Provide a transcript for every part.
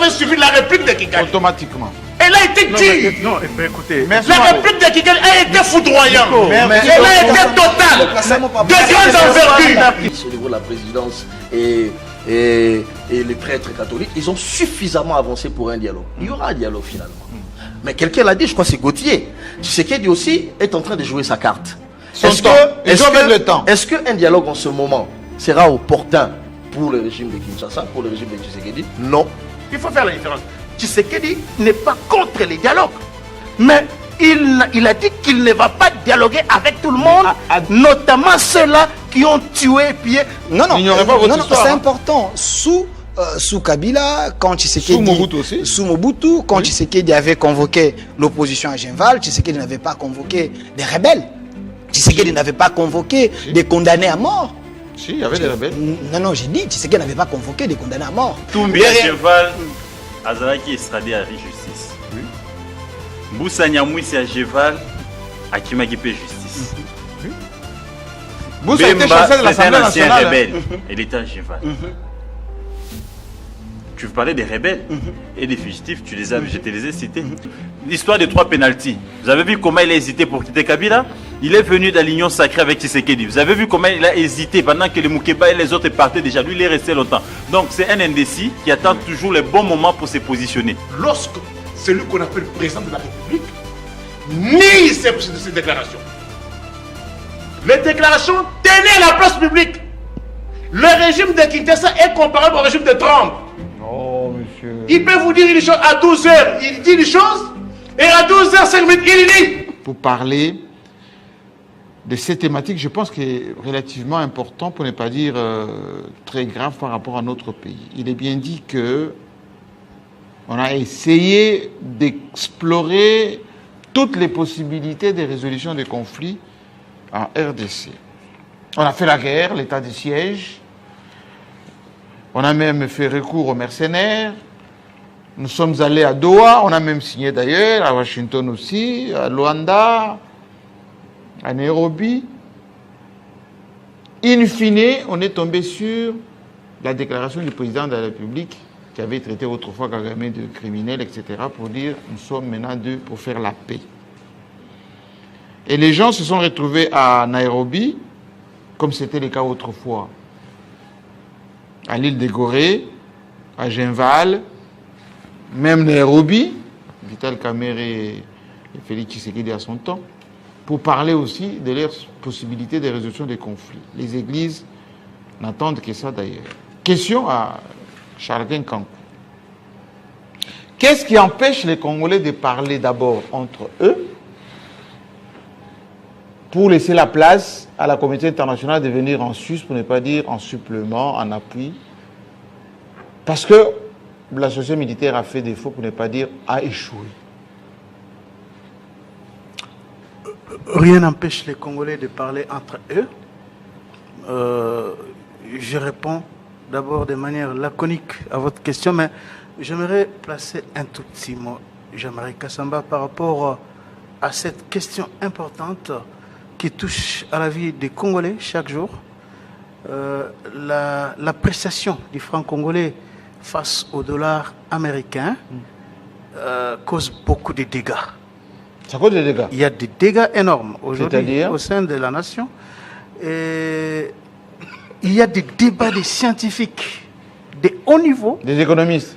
avait suivi la réplique de Kigali. Automatiquement. Elle a été dure. Non, écoutez. La réplique de Kigali a été foudroyante. Elle a été totale. De grande envergure. Au niveau de la présidence et les prêtres catholiques, ils ont suffisamment avancé pour un dialogue. Il y aura un dialogue finalement. Mais quelqu'un l'a dit, je crois que c'est Gauthier. Tshisekedi aussi est en train de jouer sa carte. Est-ce qu'un dialogue en ce moment sera opportun pour le régime de Kinshasa, pour le régime de Tshisekedi? Non. Il faut faire la différence. Tshisekedi n'est pas contre les dialogues. Mais il a dit qu'il ne va pas dialoguer avec tout le monde, notamment ceux-là qui ont tué et pillé. Non, c'est important. Sous Kabila, quand Tshisekedi... Sous Mobutu aussi. Sous Mobutu, quand Tshisekedi avait convoqué l'opposition à Genval, Tshisekedi n'avait pas convoqué des rebelles. Tshisekedi n'avait pas convoqué des condamnés à mort. Si, il y avait des rebelles. Non, j'ai dit, Tshisekedi n'avait pas convoqué des condamnés à mort. Toumbi à Genval, Azaraki estradé à justice. Moussa Nyamouissi à Genval, à Kimagipé justice. Moussa était chanceux de l'Assemblée nationale. Rebelle. Elle était à Genval. Tu parlais des rebelles et des fugitifs, je te les ai cités. L'histoire des 3 pénaltys. Vous avez vu comment il a hésité pour quitter Kabila? Il est venu dans l'union sacrée avec Tshisekedi. Vous avez vu comment il a hésité pendant que les Moukeba et les autres partaient déjà. Lui, il est resté longtemps. Donc, c'est un indécis qui attend toujours les bons moments pour se positionner. Lorsque celui qu'on appelle le président de la République nie ces déclarations, les déclarations tenaient la place publique. Le régime de Kinshasa est comparable au régime de Trump. Oh, monsieur. Il peut vous dire une chose à 12h, il dit une chose, et à 12h5 minutes, il dit. Pour parler de ces thématiques, je pense qu'il est relativement important, pour ne pas dire très grave par rapport à notre pays. Il est bien dit que on a essayé d'explorer toutes les possibilités de résolution des conflits en RDC. On a fait la guerre, l'état de siège. On a même fait recours aux mercenaires. Nous sommes allés à Doha. On a même signé d'ailleurs, à Washington aussi, à Luanda, à Nairobi. In fine, on est tombé sur la déclaration du président de la République qui avait traité autrefois Kagame de criminel, etc., pour dire nous sommes maintenant deux pour faire la paix. Et les gens se sont retrouvés à Nairobi, comme c'était le cas autrefois, à l'île de Gorée, à Genval, même Nairobi, Vital Kamerhe et Félix Tshisekedi à son temps, pour parler aussi de leurs possibilités de résolution des conflits. Les églises n'attendent que ça d'ailleurs. Question à Charles Kankou. Qu'est-ce qui empêche les Congolais de parler d'abord entre eux pour laisser la place à la communauté internationale de venir en sus, pour ne pas dire en supplément, en appui? Parce que la société militaire a fait défaut, pour ne pas dire a échoué. Rien n'empêche les Congolais de parler entre eux. Je réponds d'abord de manière laconique à votre question, mais j'aimerais placer un tout petit mot, Jean-Marie Kassamba, par rapport à cette question importante qui touche à la vie des Congolais chaque jour. L'appréciation du franc congolais face au dollar américain cause beaucoup de dégâts. Ça cause des dégâts? Il y a des dégâts énormes aujourd'hui au sein de la nation. Et il y a des débats des scientifiques de haut niveau, des économistes,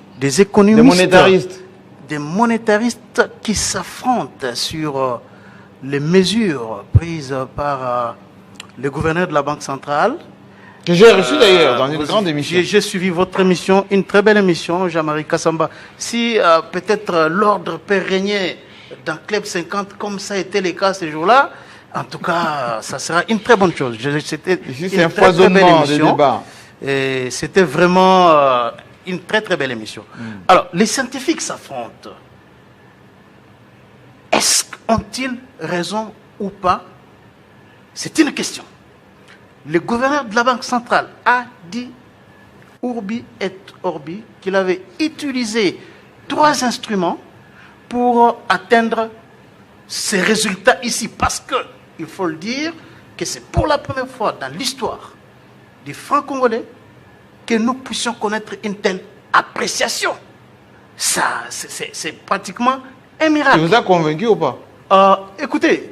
des monétaristes qui s'affrontent sur les mesures prises par le gouverneur de la Banque centrale. Que j'ai reçu d'ailleurs dans une grande émission. J'ai suivi votre émission, une très belle émission, Jean-Marie Kassamba. Si peut-être l'ordre peut régner dans Club 50, comme ça a été le cas ce jour-là, en tout cas, ça sera une très bonne chose. C'était c'est un foisonnement de débats. Et c'était vraiment une très très belle émission. Alors, les scientifiques s'affrontent. Ont-ils raison ou pas? C'est une question. Le gouverneur de la Banque centrale a dit, Urbi et Orbi, qu'il avait utilisé 3 instruments pour atteindre ces résultats ici. Parce que, il faut le dire, que c'est pour la première fois dans l'histoire du franc congolais que nous puissions connaître une telle appréciation ça, c'est pratiquement un miracle. Il vous a convaincu ou pas? Écoutez,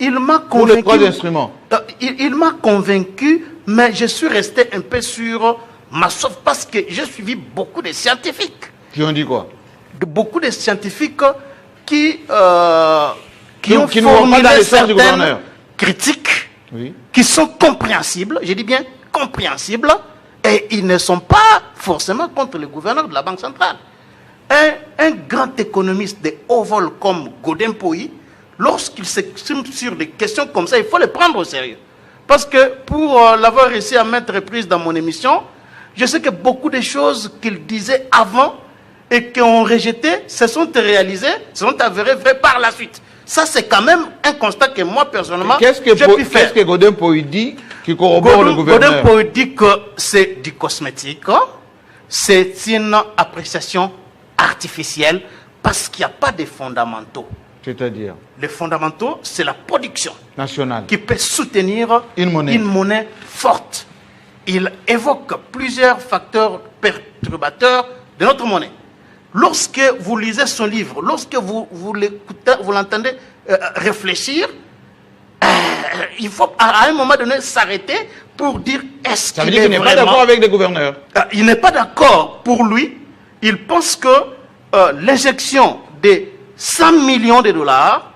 il m'a Pour les convaincu. 3 instruments. Il m'a convaincu, mais je suis resté un peu sur ma sauve parce que j'ai suivi beaucoup de scientifiques. Qui ont dit quoi? Beaucoup de scientifiques qui Qui ont ne vont pas formulé dans les sens du certaines gouverneur. critiques Oui. qui sont compréhensibles, je dis bien compréhensibles, et ils ne sont pas forcément contre le gouverneur de la Banque centrale. Un grand économiste de haut vol comme Godin Poyi, lorsqu'il s'exprime sur des questions comme ça, il faut les prendre au sérieux. Parce que pour l'avoir réussi à mettre reprise dans mon émission, je sais que beaucoup de choses qu'il disait avant et qu'on rejetait se sont réalisées, se sont avérées vraies par la suite. Ça, c'est quand même un constat que moi, personnellement, Qu'est-ce j'ai pu faire. qu'est-ce que Godin Poyi dit qui corrobore le gouverneur? Godin Poyi dit que c'est du cosmétique, c'est une appréciation artificielle parce qu'il n'y a pas de fondamentaux. C'est-à-dire Les fondamentaux, c'est la production national. qui peut soutenir Une monnaie forte. Il évoque plusieurs facteurs perturbateurs de notre monnaie. Lorsque vous lisez son livre, lorsque vous l'entendez réfléchir, il faut à un moment donné s'arrêter pour dire est-ce Ça veut qu'il dire est qu'il n'est pas vraiment... d'accord avec le gouverneur. Il n'est pas d'accord pour lui. Il pense que l'injection de 100 millions de dollars,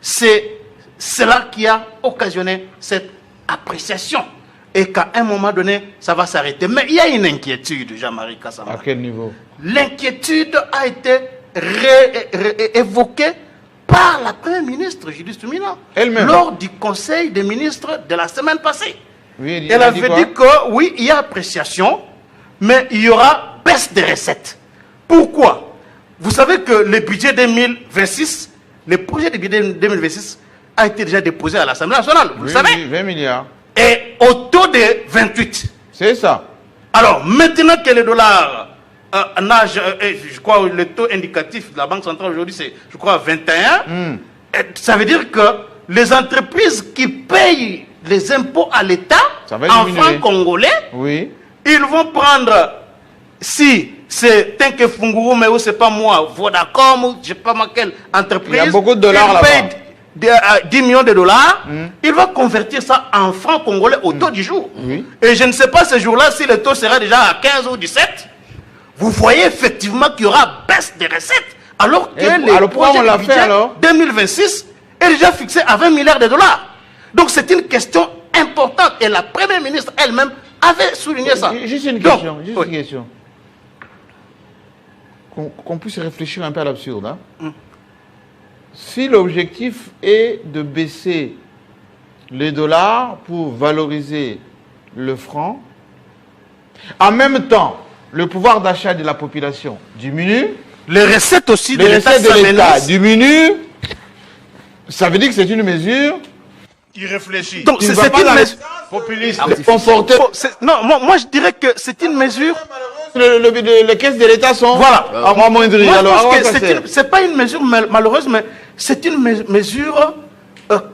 c'est cela qui a occasionné cette appréciation. Et qu'à un moment donné, ça va s'arrêter. Mais il y a une inquiétude, Jean-Marie Kassama. À quel niveau? L'inquiétude a été évoquée par la Première ministre, Judith Suminwa, Elle-même. lors du Conseil des ministres de la semaine passée. Oui, Elle avait dit que oui, il y a appréciation, mais il y aura baisse des recettes. Pourquoi? Vous savez que le budget 2026, le projet de budget 2026 a été déjà déposé à l'Assemblée nationale, vous le savez, 20 milliards. et au taux de 28. C'est ça. Alors, maintenant que le dollar nage, je crois le taux indicatif de la Banque centrale aujourd'hui, c'est, je crois, 21, ça veut dire que les entreprises qui payent les impôts à l'État Ça va en diminuer. francs congolais, Oui. ils vont prendre, si c'est Tenke Funguru, mais ou c'est pas moi, Vodacom, ou je sais pas moi quelle entreprise. Il y a beaucoup de dollars ils payent là-bas. 10 millions de dollars, il va convertir ça en francs congolais au taux du jour. Oui. Et je ne sais pas ce jour-là si le taux sera déjà à 15 ou 17. Vous voyez effectivement qu'il y aura baisse des recettes, alors que alors pourquoi on l'a budget fait, alors 2026 est déjà fixé à 20 milliards de dollars. Donc c'est une question importante et la Première ministre elle-même avait souligné ça. Juste une Donc, question. Juste oui. une question. Qu'on puisse réfléchir un peu à l'absurde. Hein? Si l'objectif est de baisser les dollars pour valoriser le franc, en même temps, le pouvoir d'achat de la population diminue, Les recettes aussi de les l'État recettes de l'État s'amenuisent. diminuent, ça veut dire que c'est une mesure Il réfléchit. Donc qui ne c'est va pas dans le mesure. sens Populiste. de conforter. Non, moi je dirais que c'est une mesure. Les caisses de l'État sont Voilà. amoindries. Moi, je Alors, pense à que quoi ça sert? c'est pas une mesure malheureuse, mais c'est une mesure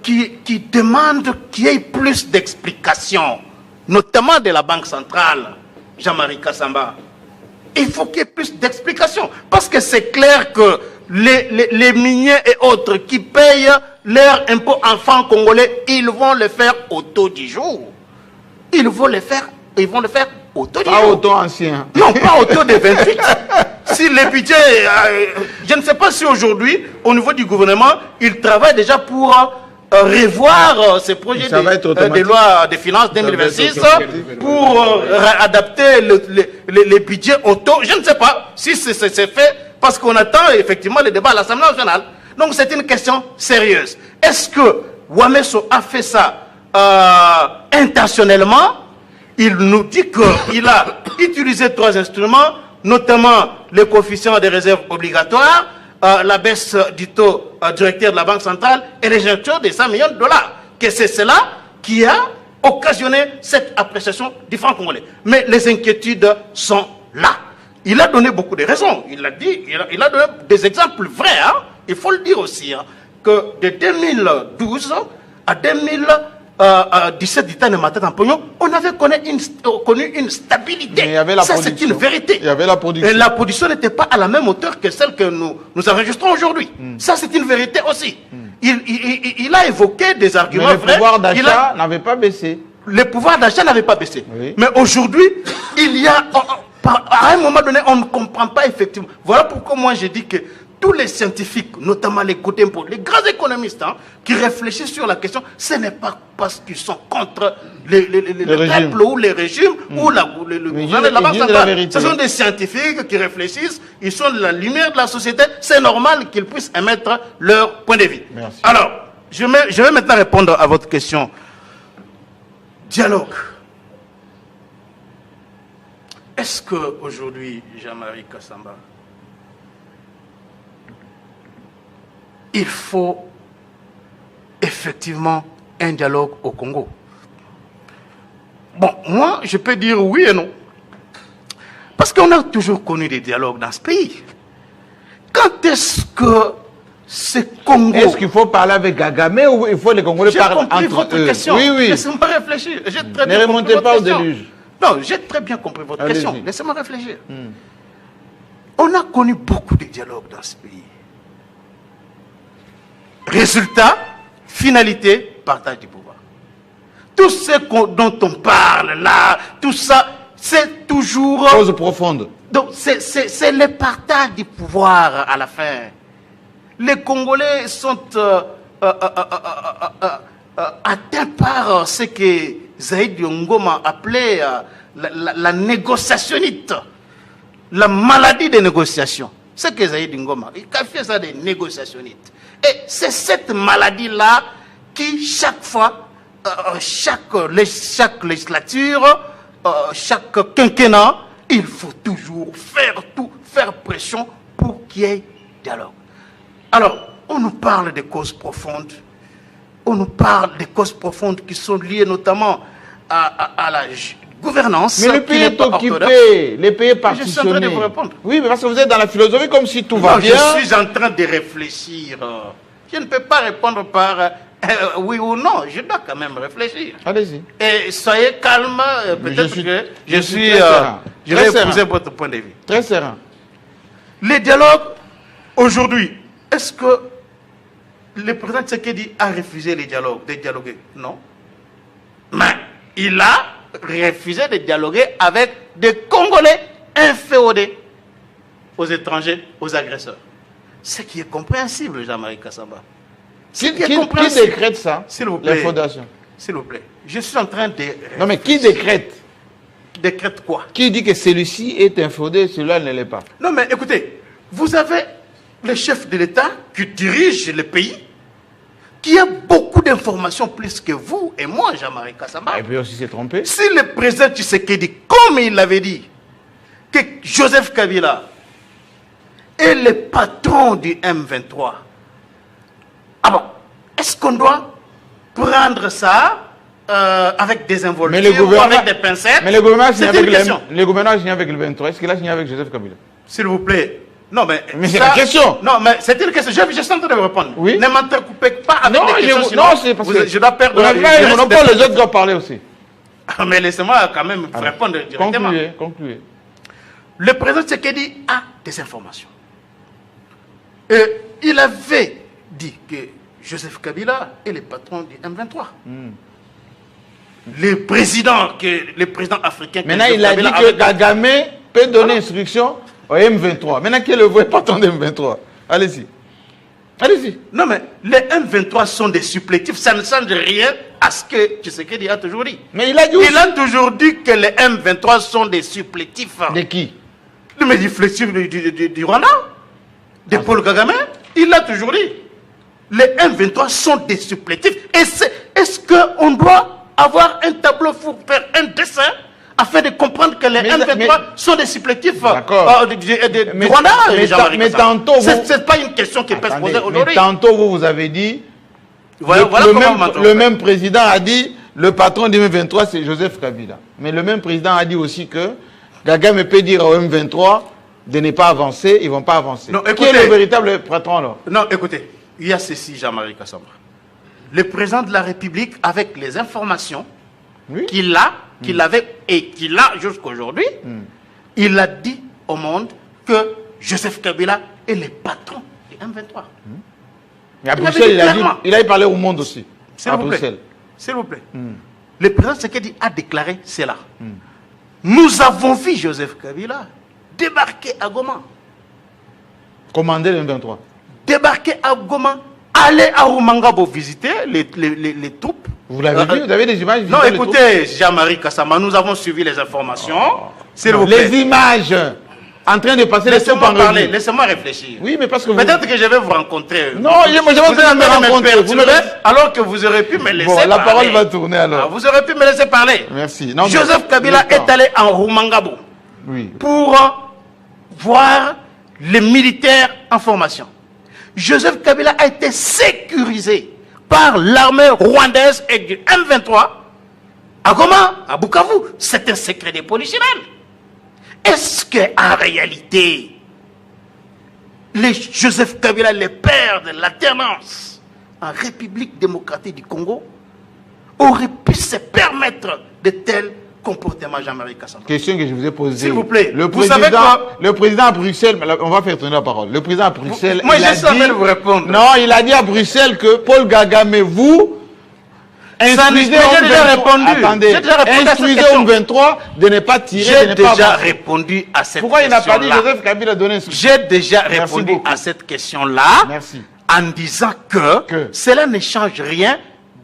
qui demande qu'il y ait plus d'explications, notamment de la Banque centrale, Jean-Marie Kassamba. Il faut qu'il y ait plus d'explications, parce que c'est clair que les miniers et autres qui payent leurs impôts en francs congolais, ils vont le faire au taux du jour. Ils vont le faire au taux du Pas jour. au taux ancien. Non, pas au taux de 28. Si le budget, je ne sais pas si aujourd'hui, au niveau du gouvernement, ils travaillent déjà pour revoir ces projets Ça va être de automatique. loi de finances 2026 Ça va être automatique. pour adapter les budgets au taux. Je ne sais pas si c'est fait parce qu'on attend effectivement le débat à l'Assemblée nationale. Donc c'est une question sérieuse. Est-ce que Wameso a fait ça intentionnellement? Il nous dit qu'il a utilisé 3 instruments, notamment le coefficient des réserves obligatoires, la baisse du taux directeur de la Banque centrale et l'injection de 100 millions de dollars. Que c'est cela qui a occasionné cette appréciation du franc congolais. Mais les inquiétudes sont là. Il a donné beaucoup de raisons. Il a dit, il a donné des exemples vrais. Hein. Il faut le dire aussi, hein, que de 2012 à 17 d'État de matin en pognon, on avait connu une stabilité. Mais il y avait la ça, c'est production. une vérité. Il y avait la production. Et la production n'était pas à la même hauteur que celle que nous enregistrons aujourd'hui. Ça, c'est une vérité aussi. Il a évoqué des arguments Mais le vrais. pouvoir d'achat n'avait pas baissé. Le pouvoir d'achat n'avait pas baissé. Oui. Mais aujourd'hui, il y a... À un moment donné, on ne comprend pas effectivement. Voilà pourquoi moi j'ai dit que tous les scientifiques, notamment les Godempo, les grands économistes qui réfléchissent sur la question, ce n'est pas parce qu'ils sont contre le peuple ou les régimes ou le gouvernement de la Banque centrale. Ce sont des scientifiques qui réfléchissent, ils sont de la lumière de la société, c'est normal qu'ils puissent émettre leur point de vue. Merci. Alors, je vais maintenant répondre à votre question. Dialogue. Est-ce qu'aujourd'hui, Jean-Marie Kassamba, il faut effectivement un dialogue au Congo? Bon, moi, je peux dire oui et non. Parce qu'on a toujours connu des dialogues dans ce pays. Quand est-ce que ce Congo... Est-ce qu'il faut parler avec Kagame ou il faut les Congolais parler entre eux? J'ai compris votre question. Oui, oui. Laissez-moi réfléchir. Ne remontez pas au déluge. Non, j'ai très bien compris votre Allez-y. question. Laissez-moi réfléchir. On a connu beaucoup de dialogues dans ce pays. Résultat, finalité, partage du pouvoir. Tout ce dont on parle là, tout ça, c'est toujours... Cause profonde. Donc, c'est le partage du pouvoir à la fin. Les Congolais sont atteints par ce que Zaïd Ngoma appelait la négociationnite, la maladie des négociations. C'est que Zaïd Ngoma, il a fait ça des négociationnites. Et c'est cette maladie-là qui, chaque fois, chaque législature, chaque quinquennat, il faut toujours faire pression pour qu'il y ait dialogue. Alors, on nous parle des causes profondes. On nous parle des causes profondes qui sont liées notamment à la gouvernance. Mais le pays est occupé, le pays est partitionné. Je suis en train de vous répondre. Oui, mais parce que vous êtes dans la philosophie comme si tout va bien. Je suis en train de réfléchir. Je ne peux pas répondre par oui ou non. Je dois quand même réfléchir. Allez-y. Et soyez calme. Peut-être que je vais épouser votre point de vue. Très serein. Les dialogues, aujourd'hui, est-ce que le président Tshisekedi a refusé les dialogues, de dialoguer? Non. Mais il a refusé de dialoguer avec des Congolais inféodés aux étrangers, aux agresseurs. Ce qui est compréhensible, Jean-Marie Kassamba. Qui décrète ça? S'il vous plaît. La fondation. S'il vous plaît. Je suis en train de... Non, mais qui décrète? Décrète quoi? Qui dit que celui-ci est inféodé, celui-là ne l'est pas? Non, mais écoutez, vous avez le chef de l'État qui dirige le pays, qui a beaucoup d'informations plus que vous et moi, Jean-Marie Kassamba. Et puis aussi s'est trompé. Si le président Tshisekedi, comme il l'avait dit, que Joseph Kabila est le patron du M23, ah bon, est-ce qu'on doit prendre ça avec des involtures ou avec des pincettes? Mais le gouvernement a signé avec le 23. Est-ce qu'il a signé avec Joseph Kabila? S'il vous plaît. Non, mais c'est la question. Non, mais c'est une question. Je suis en train de vous répondre. Oui. Ne m'entrecoupez pas avec les questions. Sinon, non, c'est parce que je dois perdre. Les autres doivent parler aussi. Mais laissez-moi quand même répondre directement. Concluez. Le président Tshisekedi a des informations. Et il avait dit que Joseph Kabila est le patron du M23. Le président africain... Maintenant, il a dit que Kagame peut donner instruction au M23. Maintenant, qui est le vrai patron du M23? Allez-y. Allez-y. Non, mais les M23 sont des supplétifs. Ça ne change rien à ce que Tshisekedi a toujours dit. Mais il a dit Il a toujours dit que les M23 sont des supplétifs. De qui? Mais des supplétifs du Rwanda, de Paul Kagame. Il l'a toujours dit. Les M23 sont des supplétifs. Est-ce qu'on doit avoir un tableau pour faire un dessin afin de comprendre que les M23 sont des supplétifs du Rwanda? Mais tantôt, c'est pas une question qui peut se poser aujourd'hui. Mais tantôt, vous avez dit, le même président a dit, le patron du M23, c'est Joseph Kabila. Mais le même président a dit aussi que Kagame peut dire au M23 de ne pas avancer, ils ne vont pas avancer. Non, écoutez, qui est le véritable patron alors? Non, écoutez, il y a ceci, Jean-Marie Kassamba. le président de la République, avec les informations Oui. qu'il a, qu'il avait et qu'il a jusqu'à aujourd'hui, il a dit au monde que Joseph Kabila est le patron du M23. Et à Il avait Bruxelles, dit il a dit, clairement. il a parlé au monde aussi. S'il À vous plaît. Bruxelles. S'il vous plaît. Le président Tshisekedi a déclaré cela. Nous avons vu Joseph Kabila débarquer à Goma. Commander le M23. Débarquer à Goma, aller à Rumangabo visiter les troupes. Vous l'avez vu? Vous avez des images? Non, visiter les écoutez, Jean-Marie Kassama, nous avons suivi les informations. S'il vous troupes? plaît. Les images en train de passer les troupes Laissez-moi en parler, revue. laissez-moi réfléchir. Oui, mais parce que vous... Peut-être que je vais vous rencontrer. Non, moi, je vais Vous allez me rencontrer. Vous me perturber, laissez- alors que vous aurez pu me laisser Bon, parler. la parole va tourner alors. Ah, vous aurez pu me laisser parler. Merci. Non, mais- Joseph Kabila le temps. est allé en Rumangabo Oui. pour voir les militaires en formation. Joseph Kabila a été sécurisé par l'armée rwandaise et du M23 à Goma, à Bukavu. C'est un secret des polichinelles. Est-ce qu'en réalité, Joseph Kabila, le père de l'alternance en République démocratique du Congo, aurait pu se permettre de tels comportements, Jean-Marie Kassama? Question que je vous ai posée. S'il vous plaît. Le Vous président, savez quoi? le président à Bruxelles, on va faire tourner la parole. Le président à Bruxelles. Moi, il je a savais dit- vous répondre. Non, il a dit à Bruxelles que Paul Kagame, vous, instruisez j'ai Homme déjà 23 répondu. Attendez, J'ai déjà répondu à cette instruisez question. Homme 23 de ne pas tirer, de J'ai ne pas déjà avancer. répondu à cette Pourquoi il n'a pas dit question-là. Joseph Kabila a donné instruction? J'ai déjà Merci répondu beaucoup. à cette question-là Merci. en disant que cela ne change rien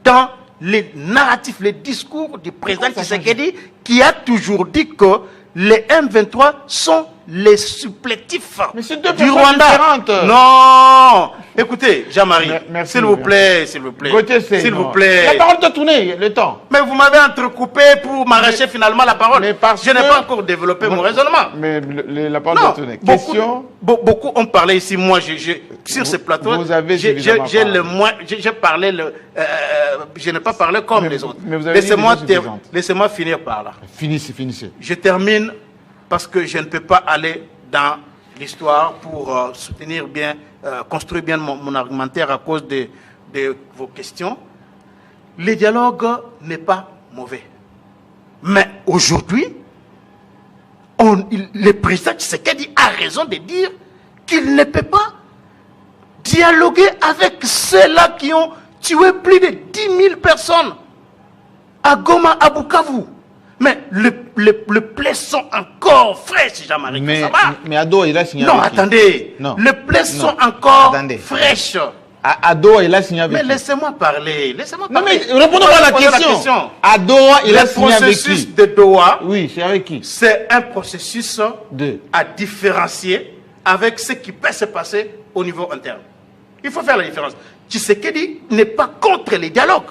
dans les narratifs, les discours du président Pourquoi ça Tshisekedi qui a toujours dit que les M23 sont les supplétifs Mais c'est deux du personnes Rwanda. différentes. Non, écoutez, Jean-Marie, Merci, s'il vous plaît, s'il vous plaît, Gauthier, c'est- s'il vous non. plaît. La parole doit tourner, le temps. Mais vous m'avez entrecoupé pour m'arracher finalement la parole. mais parce Je n'ai que- pas encore développé mon raisonnement. Mais la parole doit Non, tourner. beaucoup, Question. beaucoup ont parlé ici. Moi, sur ce plateau, vous avez j'ai suffisamment parlé. le moins, j'ai parlé je n'ai pas parlé comme les autres. mais vous avez dit des choses suffisantes. Laissez-moi finir par là. Finissez, finissez. Je termine parce que je ne peux pas aller dans l'histoire pour soutenir bien, construire bien mon argumentaire à cause de vos questions. Le dialogue n'est pas mauvais. Mais aujourd'hui, le président Tshisekedi a raison de dire qu'il ne peut pas dialoguer avec ceux-là qui ont tué plus de 10 000 personnes à Goma, à Bukavu. Mais les plaies sont encore fraîches, Jean-Marie Kassama. Mais à Doha, il a signé Non, avec qui? attendez. Non. Les plaies Non. sont encore Attendez. fraîches. À Doha, il a signé avec Mais qui? laissez-moi parler. Laissez-moi Non, parler. mais répondons-moi à la Posez question. À Doha, il a Le signé avec processus qui? de Doha, Oui, c'est avec qui? c'est un processus De. à différencier avec ce qui peut se passer au niveau interne. Il faut faire la différence. Tshisekedi n'est pas contre les dialogues,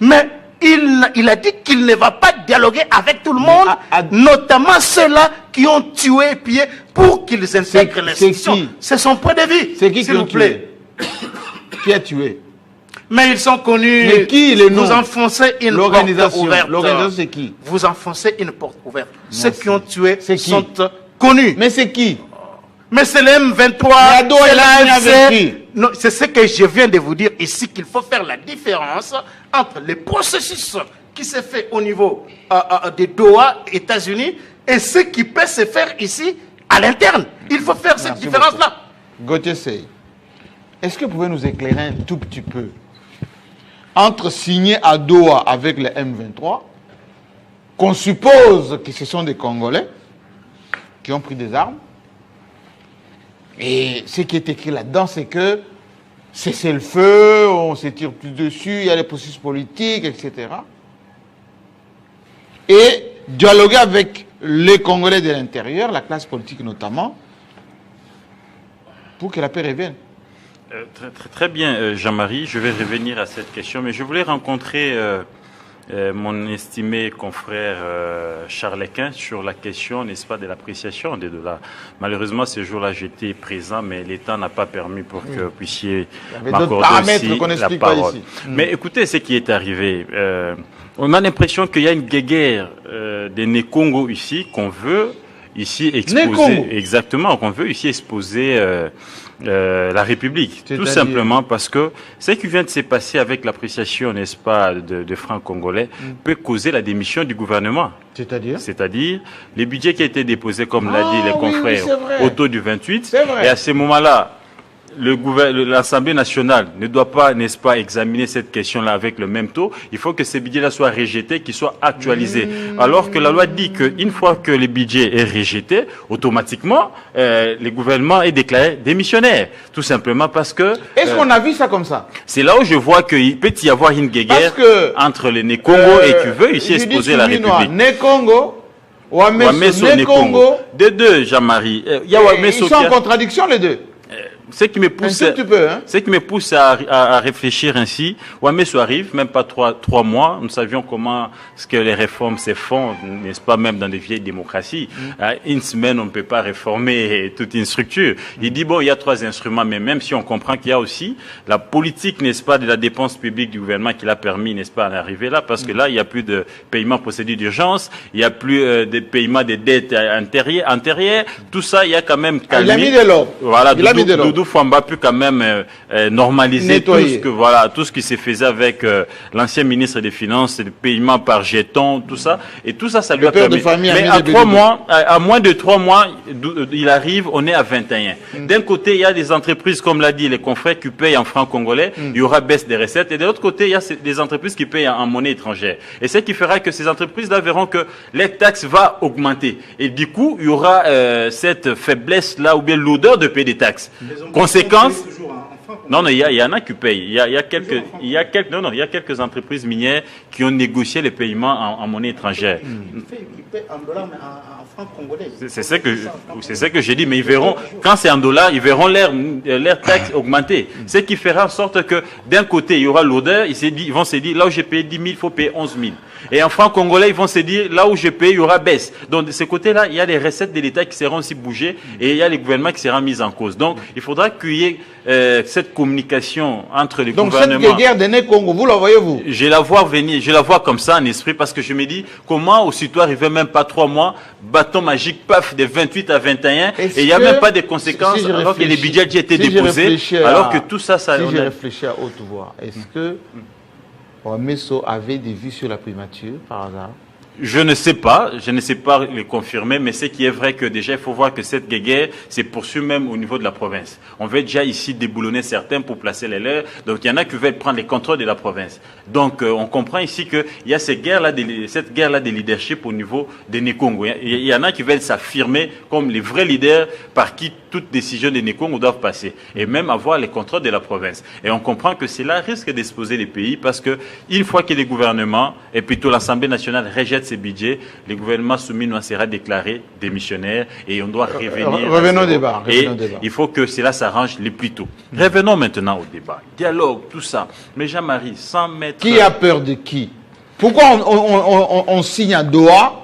mais il a dit qu'il ne va pas dialoguer avec tout le monde, notamment ceux-là qui ont tué et pillé pour qu'ils intègrent l'institution. qui? C'est son point de vue. C'est qui s'il qui vous ont plaît. Qui a tué? Mais ils sont connus. Mais qui, les noms? Vous enfoncez une porte L'organisation. ouverte. L'organisation, c'est qui? Vous enfoncez une porte ouverte. Ceux Merci. qui ont tué C'est qui? sont connus. Mais c'est qui? Mais c'est le M23. Mais à Doha, c'est il a signé l'AFC. avec qui? Non, c'est ce que je viens de vous dire ici, qu'il faut faire la différence entre le processus qui se fait au niveau de Doha, États-Unis, et ce qui peut se faire ici, à l'interne. Il faut faire cette Merci différence-là. Gauthier Sey, est-ce que vous pouvez nous éclairer un tout petit peu entre signer à Doha avec le M23, qu'on suppose que ce sont des Congolais qui ont pris des armes, et ce qui est écrit là-dedans, c'est que c'est le feu, on se tire plus dessus, il y a les processus politiques, etc. Et dialoguer avec les Congolais de l'intérieur, la classe politique notamment, pour que la paix revienne. Très bien, Jean-Marie. Je vais revenir à cette question, mais je voulais rencontrer mon estimé confrère Charles Equin sur la question, n'est-ce pas, de l'appréciation des dollars. Malheureusement, ce jour-là, j'étais présent, mais l'État n'a pas permis pour que vous puissiez avait d'autres m'accorder paramètres aussi qu'on la n'explique pas parole. ici. Mais écoutez ce qui est arrivé. On a l'impression qu'il y a une guéguerre des Né-Congo ici, qu'on veut ici exposer, exactement, qu'on veut ici exposer la République. Tout simplement parce que ce qui vient de se passer avec l'appréciation, n'est-ce pas, de francs congolais peut causer la démission du gouvernement. C'est-à-dire les budgets qui a été déposé, comme l'a dit les confrères, au taux du 28. Et à ce moment-là, l'Assemblée nationale ne doit pas, n'est-ce pas, examiner cette question-là avec le même taux. Il faut que ces budgets-là soient rejetés, qu'ils soient actualisés. Alors que la loi dit qu'une fois que le budget est rejeté, automatiquement, le gouvernement est déclaré démissionnaire. Tout simplement parce que... Est-ce qu'on a vu ça comme ça? C'est là où je vois qu'il peut y avoir une guerre entre les Né-Congo et qui veut ici exposer la République. Né-Congo, Wamesso, Né-Congo. Des deux, Jean-Marie. Ils sont en contradiction, les deux. Ce qui me pousse à réfléchir ainsi, Wamesso arrive, même pas trois mois, nous savions comment ce que les réformes se font, n'est-ce pas, même dans des vieilles démocraties. Une semaine, on ne peut pas réformer toute une structure. Il dit, bon, il y a 3 instruments, mais même si on comprend qu'il y a aussi la politique, n'est-ce pas, de la dépense publique du gouvernement qui l'a permis, n'est-ce pas, d'arriver là, parce que là, il n'y a plus de paiement procédure d'urgence, il n'y a plus de paiement des dettes antérieures, tout ça, il y a quand même calmé. Il a mis de l'ordre. Voilà, Doudou Famba a pu quand même normaliser tout ce qui se faisait avec l'ancien ministre des Finances, le paiement par jeton, tout ça. Et tout ça, ça lui a permis. Mais à moins de 3 mois, il arrive, on est à 21. D'un côté, il y a des entreprises, comme l'a dit les confrères, qui payent en francs congolais. Il y aura baisse des recettes. Et de l'autre côté, il y a des entreprises qui payent en monnaie étrangère. Et ce qui fera que ces entreprises-là verront que les taxes vont augmenter. Et du coup, il y aura cette faiblesse-là, ou bien l'odeur de payer des taxes. Conséquence, non, il y en a qui payent. Il y a quelques entreprises minières qui ont négocié les paiements en monnaie étrangère. Ils paient en dollars, mais en francs congolais. C'est ce que j'ai dit, mais ils verront, quand c'est en dollars, ils verront leur taxe augmenter. Ce qui fera en sorte que d'un côté, il y aura l'odeur, ils vont se dire, là où j'ai payé 10 000, il faut payer 11 000. Et en francs congolais, ils vont se dire, là où je paye, il y aura baisse. Donc, de ce côté-là, il y a les recettes de l'État qui seront aussi bougées et il y a les gouvernements qui seront mis en cause. Donc, il faudra qu'il y ait cette communication entre les gouvernements. Donc, cette guerre de Né-Congo, vous la voyez-vous? Je la vois venir, je la vois comme ça en esprit parce que je me dis, comment aussitôt arriver même pas 3 mois, bâton magique, paf, de 28 à 21, et il n'y a même pas de conséquences alors que les budgets ont été déposés, alors que tout ça, Si je réfléchis à haute voix, est-ce que Wamesso avait des vues sur la primature, par hasard? Je ne sais pas le confirmer, mais ce qui est vrai que déjà, il faut voir que cette guerre se poursuit même au niveau de la province. On veut déjà ici déboulonner certains pour placer les leurs, donc il y en a qui veulent prendre les contrôles de la province. Donc on comprend ici qu'il y a cette guerre-là de leadership au niveau des Né-Congo. Il y en a qui veulent s'affirmer comme les vrais leaders par qui toute décision des Né-Congo doivent passer, et même avoir les contrôles de la province. Et on comprend que cela risque d'exposer les pays parce que une fois que les gouvernements, et plutôt l'Assemblée nationale rejette ces budgets, les gouvernements soumis sera déclaré démissionnaire et on doit revenir. Revenons au débat. Il faut que cela s'arrange le plus tôt. Revenons maintenant au débat. Dialogue, tout ça. Mais Jean-Marie, sans mettre... Qui a peur de qui? Pourquoi on signe à Doha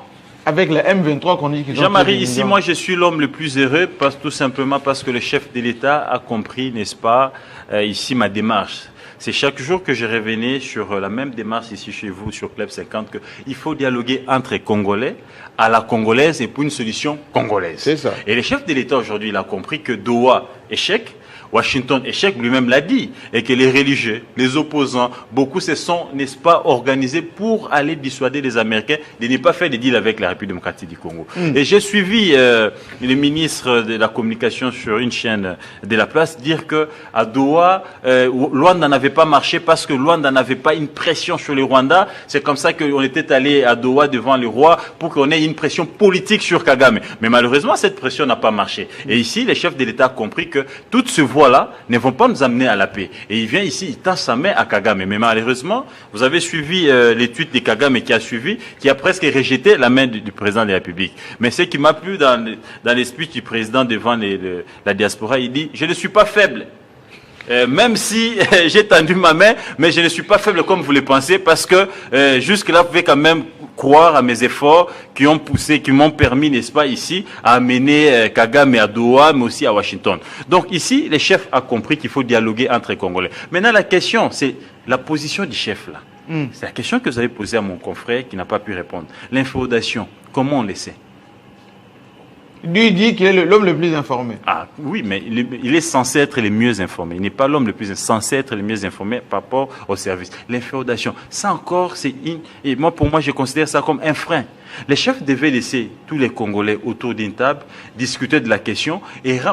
avec le M23 qu'on dit qu'ils ont... Jean-Marie, ici, moi, je suis l'homme le plus heureux, tout simplement parce que le chef de l'État a compris, n'est-ce pas, ici, ma démarche. C'est chaque jour que je revenais sur la même démarche ici chez vous, sur Club 50, qu'il faut dialoguer entre Congolais, à la congolaise et pour une solution congolaise. C'est ça. Et le chef de l'État aujourd'hui, il a compris que Doha, échec, Washington, échec, lui-même l'a dit, et que les religieux, les opposants, beaucoup se sont, n'est-ce pas, organisés pour aller dissuader les Américains de ne pas faire des deals avec la République démocratique du Congo. Et j'ai suivi le ministre de la Communication sur une chaîne de la place dire que à Doha, Luanda n'avait pas marché parce que Luanda n'avait pas une pression sur le Rwanda. C'est comme ça qu'on était allé à Doha devant le roi pour qu'on ait une pression politique sur Kagame. Mais malheureusement, cette pression n'a pas marché. Et ici, les chefs de l'État ont compris que toutes ces voies-là ne vont pas nous amener à la paix. Et il vient ici, il tend sa main à Kagame. Mais malheureusement, vous avez suivi les tweets de Kagame qui a suivi, qui a presque rejeté la main du président de la République. Mais ce qui m'a plu dans les speeches du président devant la diaspora, il dit « Je ne suis pas faible ». Même si j'ai tendu ma main, mais je ne suis pas faible comme vous le pensez, parce que jusque-là, vous pouvez quand même croire à mes efforts qui ont poussé, qui m'ont permis, n'est-ce pas, ici, à amener Kagame à Doha, mais aussi à Washington. Donc ici, les chefs ont compris qu'il faut dialoguer entre les Congolais. Maintenant, la question, c'est la position du chef, là. C'est la question que vous avez posée à mon confrère qui n'a pas pu répondre. L'infodation, comment on le sait? Lui dit qu'il est l'homme le plus informé. Ah oui, mais il est censé être le mieux informé. Il n'est pas l'homme le plus censé être le mieux informé par rapport au service. L'inféodation, ça encore, et moi, pour moi, je considère ça comme un frein. Les chefs devaient laisser tous les Congolais autour d'une table discuter de la question,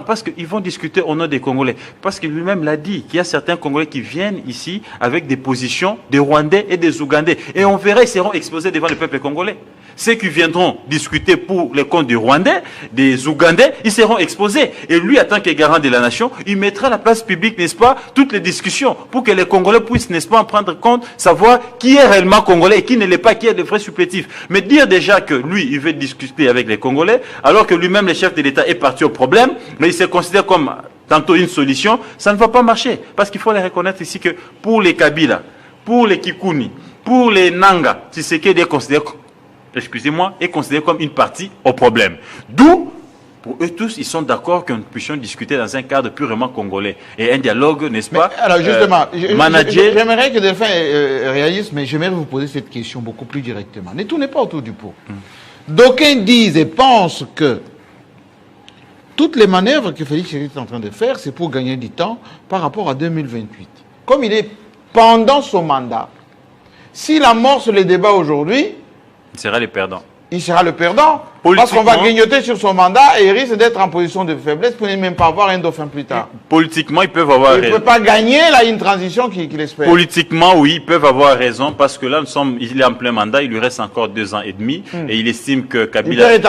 parce qu'ils vont discuter au nom des Congolais. Parce que lui-même l'a dit, qu'il y a certains Congolais qui viennent ici avec des positions des Rwandais et des Ougandais. Et on verra, ils seront exposés devant le peuple congolais. Ceux qui viendront discuter pour les comptes des Rwandais, des Ougandais, ils seront exposés. Et lui, en tant que garant de la nation, il mettra à la place publique, n'est-ce pas, toutes les discussions pour que les Congolais puissent, n'est-ce pas, en prendre compte, savoir qui est réellement Congolais et qui ne l'est pas, qui est de vrais supplétifs. Mais dire déjà que lui, il veut discuter avec les Congolais, alors que lui-même, le chef de l'État, est parti au problème, mais il se considère comme tantôt une solution, ça ne va pas marcher. Parce qu'il faut les reconnaître ici que pour les Kabila, pour les Kikuni, pour les Nanga, Tshisekedi est considéré, excusez-moi, est considéré comme une partie au problème. D'où, pour eux tous, ils sont d'accord que nous puissions discuter dans un cadre purement congolais. Et un dialogue, n'est-ce pas? Mais, alors justement, manager... j'aimerais que Delphin réalise, mais j'aimerais vous poser cette question beaucoup plus directement. Ne tournez pas autour du pot. D'aucuns disent et pensent que toutes les manœuvres que Félix Tshisekedi est en train de faire, c'est pour gagner du temps par rapport à 2028. Comme il est pendant son mandat, s'il amorce les débats aujourd'hui, il sera le perdant. Il sera le perdant. Parce qu'on va grignoter sur son mandat et il risque d'être en position de faiblesse pour ne même pas avoir un dauphin plus tard. Politiquement, ils peuvent avoir raison. Il ne peut pas gagner là une transition qu'il espère. Politiquement, oui, ils peuvent avoir raison parce que là, il est en plein mandat, il lui reste encore 2 ans et demi et il estime que Kabila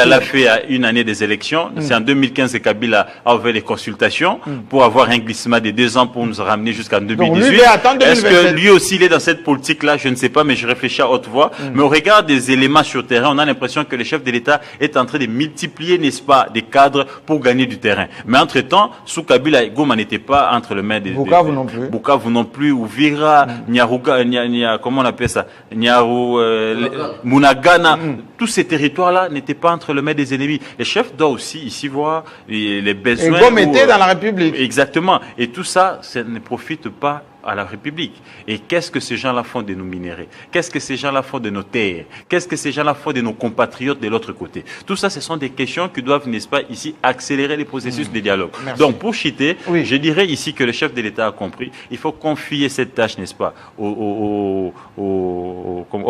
l'a fait à une année des élections. C'est en 2015 que Kabila a ouvert les consultations pour avoir un glissement de 2 ans pour nous ramener jusqu'en 2018. Est-ce que lui aussi il est dans cette politique-là? Je ne sais pas, mais je réfléchis à haute voix. Mais au regard des éléments sur terrain, on a l'impression que le chef de l'État est en train de multiplier, n'est-ce pas, des cadres pour gagner du terrain. Mais entre-temps, sous Kabila, Goma n'était pas entre les mains des... Bukavu non plus. Bukavu non plus, Uvira, comment on appelle ça, Munagana, tous ces territoires-là n'étaient pas entre les mains des ennemis. Les chefs doivent aussi ici voir les besoins... Et Goma était dans la République. Exactement. Et tout ça, ça ne profite pas à la République. Et qu'est-ce que ces gens-là font de nos minéraux? Qu'est-ce que ces gens-là font de nos terres? Qu'est-ce que ces gens-là font de nos compatriotes de l'autre côté? Tout ça, ce sont des questions qui doivent, n'est-ce pas, ici, accélérer les processus de dialogue. Merci. Donc, pour chiter, je dirais ici que le chef de l'État a compris, il faut confier cette tâche, n'est-ce pas, aux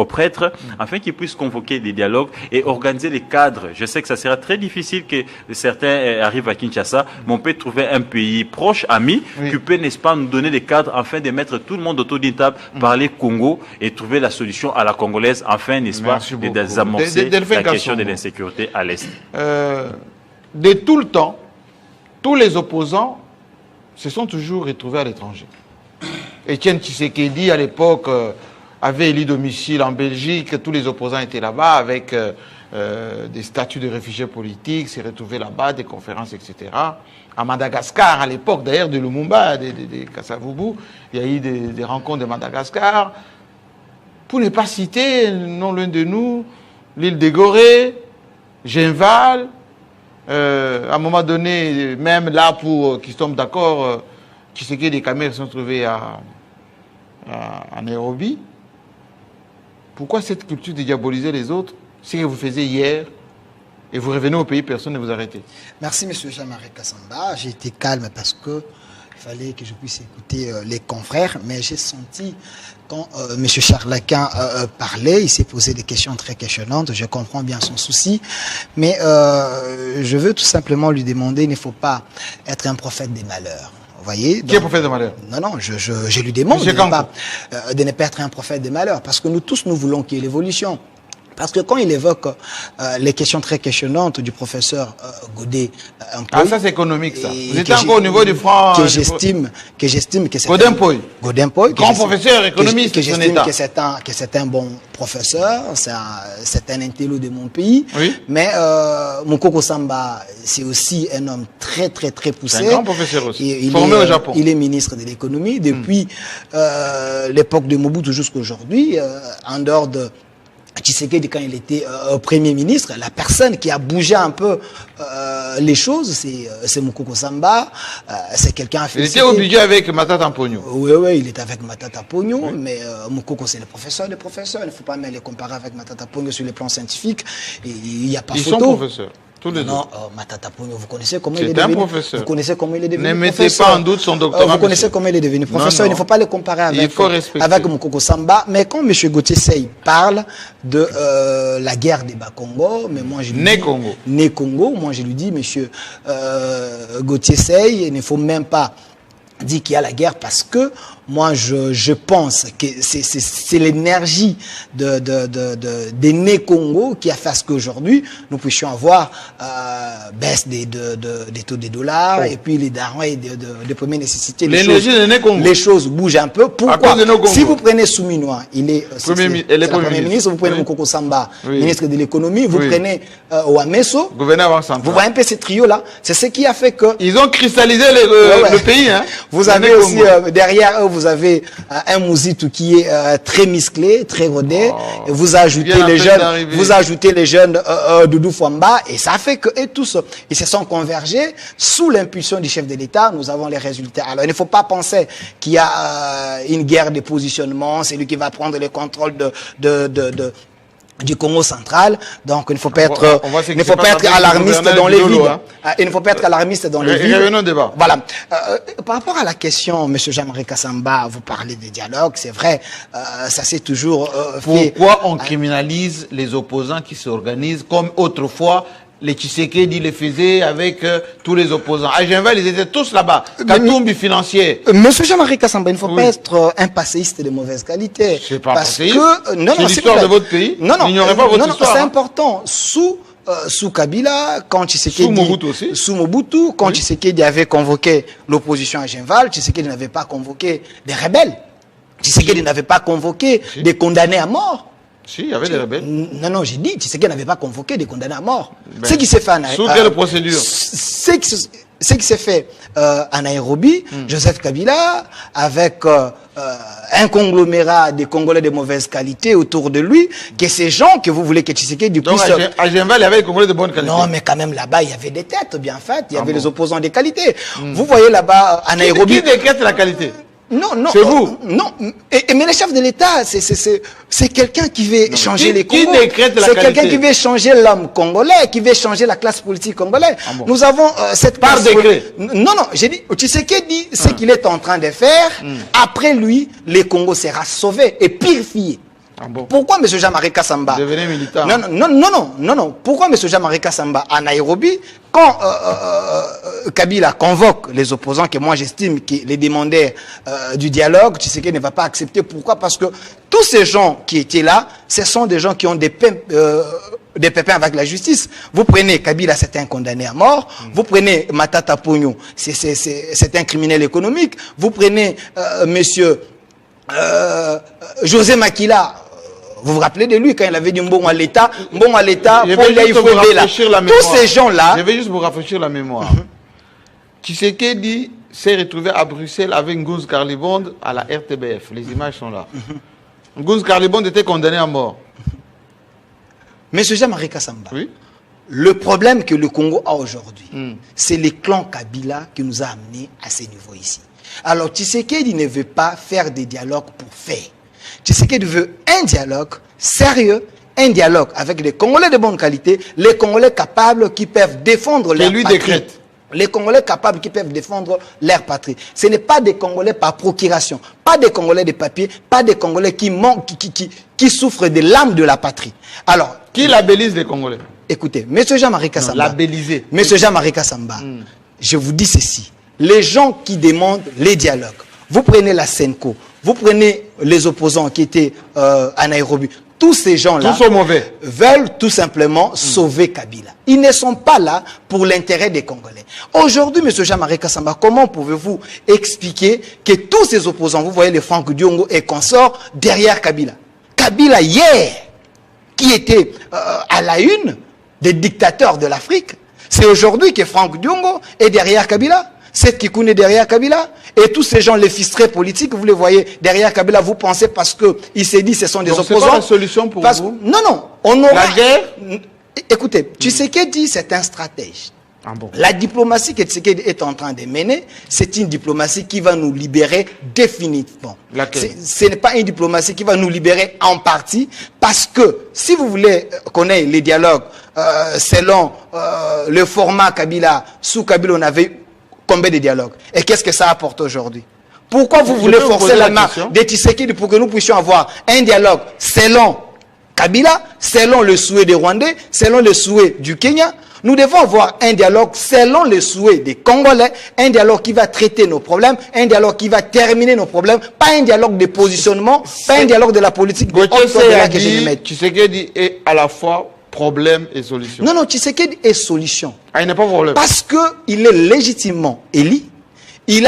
prêtres, afin qu'ils puissent convoquer des dialogues et organiser les cadres. Je sais que ça sera très difficile que certains arrivent à Kinshasa, mais on peut trouver un pays proche, ami, qui peut, n'est-ce pas, nous donner des cadres afin de mettre tout le monde autour d'une table, parler Congo et trouver la solution à la congolaise, enfin, n'est-ce pas, de désamorcer la question de l'insécurité à l'Est. De tout le temps, tous les opposants se sont toujours retrouvés à l'étranger. Étienne Tshisekedi, à l'époque, avait élu domicile en Belgique, tous les opposants étaient là-bas avec des statuts de réfugiés politiques, s'est retrouvé là-bas, des conférences, etc. À Madagascar, à l'époque d'ailleurs de Lumumba, de Kasavubu, il y a eu des rencontres de Madagascar. Pour ne pas citer, non loin de nous, l'île de Gorée, Genval, à un moment donné, même là, pour qu'ils tombent d'accord, Tshisekedi et Kamerhe sont trouvés à Nairobi. Pourquoi cette culture de diaboliser les autres? C'est ce que vous faisiez hier, et vous revenez au pays, personne ne vous arrête. Merci, M. Jean-Marie Kassamba. J'ai été calme parce que il fallait que je puisse écouter les confrères, mais j'ai senti quand M. Charlaquin parlait, il s'est posé des questions très questionnantes, je comprends bien son souci, mais je veux tout simplement lui demander, il ne faut pas être un prophète des malheurs. Vous voyez, qui est prophète des malheurs? Non, je lui demande de ne pas être un prophète des malheurs, parce que nous tous, nous voulons qu'il y ait l'évolution. Parce que quand il évoque les questions très questionnantes du professeur Godet, ça c'est économique ça. Vous êtes encore au niveau du franc. Que j'estime que c'est Godin-Poy, grand professeur économiste que j'estime que c'est un bon professeur, c'est un intello de mon pays. Oui. Mais Mukoko Samba, c'est aussi un homme très très très poussé. C'est un grand professeur aussi. Formé au Japon. Il est ministre de l'économie depuis l'époque de Mobutu jusqu'à aujourd'hui, en dehors de Tshisekedi, quand il était Premier ministre, la personne qui a bougé un peu les choses, c'est Mukoko Samba, c'est quelqu'un... Il était au budget avec Matata Pogno. Oui, il était avec Matata Pogno, mais Mukoko, c'est le professeur des professeurs. Il ne faut pas même les comparer avec Matata Pogno sur le plan scientifique. Il n'y a pas photo. Ils sont professeurs. Tous les deux. Non, Matata Pogno, vous connaissez comment il est C'est un devenu professeur. Vous connaissez comment il est devenu Ne mettez professeur. pas en doute son doctorat. Vous connaissez comment il est devenu professeur. Non. Il ne faut pas le comparer avec Mukoko Samba. Mais quand M. Gauthier Sey parle de la guerre des Bas-Congo, mais moi je lui dis... Congo. Né Congo. Moi je lui dis, M. Gauthier Sey, il ne faut même pas dire qu'il y a la guerre parce que moi, je pense que c'est l'énergie des Né Congo qui a fait à ce qu'aujourd'hui, nous puissions avoir baisse des taux des dollars et puis les denrées de première nécessité. L'énergie de Né Congo. Les choses bougent un peu. Pourquoi? Si vous prenez Souminois, il est Premier ministre. Vous prenez Mukoko Samba, ministre de l'économie. Vous prenez Ouamesso. Gouverneur central. Vous voyez un peu ces trios-là. C'est ce qui a fait que... Ils ont cristallisé le pays. Hein. Vous avez aussi, derrière eux, vous avez un Mouzitou qui est très musclé, très rodé. Et vous ajoutez les jeunes Doudou Fouamba, et ça fait que tous, ils se sont convergés sous l'impulsion du chef de l'État. Nous avons les résultats. Alors, il ne faut pas penser qu'il y a une guerre de positionnement. C'est lui qui va prendre le contrôle du Congo central, donc il ne faut pas être, alarmiste dans les vides. Il ne faut pas être alarmiste dans les vides. Revenons au débat. Voilà. Par rapport à la question, M. Jean-Marie Kassamba, vous parlez de dialogue, c'est vrai, ça s'est toujours fait. Pourquoi on criminalise les opposants qui s'organisent comme autrefois les Tshisekedi les faisaient avec tous les opposants. À Genval, ils étaient tous là-bas. Katumbi financier. Monsieur Jean-Marie Kassamba, il ne faut pas être un passéiste de mauvaise qualité. C'est pas passéiste. C'est l'histoire de votre pays. Non, n'ignorez pas votre histoire. C'est important. Sous Kabila, quand Tshisekedi... Sous Mobutu aussi. Sous Mobutu, quand Tshisekedi avait convoqué l'opposition à Genval, Tshisekedi n'avait pas convoqué des rebelles. Tshisekedi n'avait pas convoqué des condamnés à mort. Si, il y avait des rebelles. Non, j'ai dit, Tshisekedi n'avait pas convoqué des condamnés à mort. Ce qui s'est fait en sous quelle procédure? Ce qui s'est fait en Nairobi, Joseph Kabila, avec un conglomérat de Congolais de mauvaise qualité autour de lui, que ces gens que vous voulez que Tshisekedi puisse... Donc à Genval, il y avait des Congolais de bonne qualité. Non, mais quand même là-bas, il y avait des têtes bien faites, il y avait les opposants de qualité. Vous voyez là-bas, en Nairobi... Qui décrète la qualité? Non. C'est vous. Non. Mais le chef de l'État, c'est quelqu'un qui veut changer les Congos. Qui décrète la qualité? C'est quelqu'un qui veut changer l'homme congolais, qui veut changer la classe politique congolaise. Nous avons cette... Par décret. Non, j'ai dit, Tshisekedi dit ce qu'il est en train de faire. Après lui, le Congo sera sauvé et purifié. Pourquoi M. Jean-Marie Kassamba devenez militant? Non. Pourquoi M. Jean-Marie Kassamba à Nairobi, quand Kabila convoque les opposants, que moi j'estime que les demandeurs du dialogue, Tshisekedi ne va pas accepter. Pourquoi? Parce que tous ces gens qui étaient là, ce sont des gens qui ont des pépins avec la justice. Vous prenez Kabila, c'est un condamné à mort. Vous prenez Matata Pogno, c'est un criminel économique. Vous prenez monsieur José Makila. Vous vous rappelez de lui quand il avait dit bon à l'État, tous ces gens-là. Je vais juste vous rafraîchir la mémoire. Tshisekedi s'est retrouvé à Bruxelles avec Ngouz Karlibond à la RTBF. Les images sont là. Ngouz Karlibond était condamné à mort. Monsieur Jean-Marie Kassamba, oui? Le problème que le Congo a aujourd'hui, c'est les clans Kabila qui nous a amenés à ce niveau ici. Alors Tshisekedi ne veut pas faire des dialogues pour faire. Tshisekedi veut un dialogue sérieux, un dialogue avec des Congolais de bonne qualité, les Congolais capables qui peuvent défendre leur patrie. Décrète. Les Congolais capables qui peuvent défendre leur patrie. Ce n'est pas des Congolais par procuration, pas des Congolais de papier, pas des Congolais qui souffrent de l'âme de la patrie. Alors, qui labellise les Congolais? Écoutez, M. Jean-Marie Kassamba. Labellisé. M. Jean-Marie Kassamba, je vous dis ceci. Les gens qui demandent les dialogues, vous prenez la Senko, vous prenez les opposants qui étaient à Nairobi, tous ces gens-là veulent tout simplement sauver Kabila. Ils ne sont pas là pour l'intérêt des Congolais. Aujourd'hui, M. Jean-Marie Kassamba, comment pouvez-vous expliquer que tous ces opposants, vous voyez les Franck Diongo et consorts, derrière Kabila? Kabila, hier, qui était à la une des dictateurs de l'Afrique, c'est aujourd'hui que Franck Diongo est derrière Kabila. C'est Kikoune derrière Kabila. Et tous ces gens, les fistrés politiques, vous les voyez derrière Kabila, vous pensez parce qu'il s'est dit que ce sont des opposants. C'est pas la solution pour vous? Non, on aura... La guerre? Écoutez, Tshisekedi, c'est un stratège. Ah bon. La diplomatie que Tshisekedi est en train de mener, c'est une diplomatie qui va nous libérer définitivement. Ce n'est pas une diplomatie qui va nous libérer en partie, parce que si vous voulez connaître les dialogues selon le format Kabila, sous Kabila on avait combien de dialogues? Et qu'est-ce que ça apporte aujourd'hui? Pourquoi vous voulez forcer la main de Tshisekedi pour que nous puissions avoir un dialogue selon Kabila, selon le souhait des Rwandais, selon le souhait du Kenya? Nous devons avoir un dialogue selon le souhait des Congolais, un dialogue qui va traiter nos problèmes, un dialogue qui va terminer nos problèmes, pas un dialogue de positionnement, pas un dialogue de la politique. Tshisekedi est à la fois problème et solution. Non, Tshisekedi est solution. Ah, il n'est pas problème. Parce qu'il est légitimement élu, il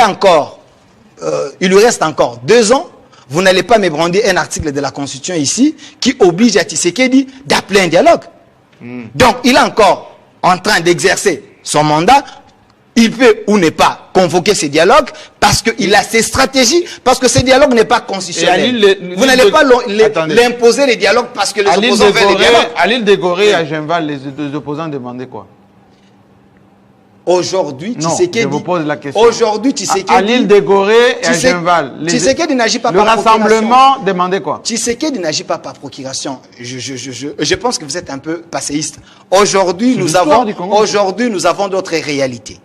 lui reste encore 2 ans. Vous n'allez pas me brandir un article de la Constitution ici qui oblige à Tshisekedi d'appeler un dialogue. Donc, il est encore en train d'exercer son mandat. Il peut ou ne pas convoquer ces dialogues parce qu'il a ses stratégies, parce que ce dialogue n'est pas constitutionnel. Vous n'allez pas l'imposer les dialogues parce que les opposants veulent les dialogues. À l'île de Gorée, à Genval, les opposants demandaient quoi? Aujourd'hui, Tshisekedi. Je vous pose la question. Aujourd'hui, Tshisekedi. À l'île de Gorée et à Genval. Tshisekedi n'agit pas par procuration. Le rassemblement demandait quoi? Tshisekedi n'agit pas par procuration. Je pense que vous êtes un peu passéiste. Aujourd'hui, nous avons d'autres réalités.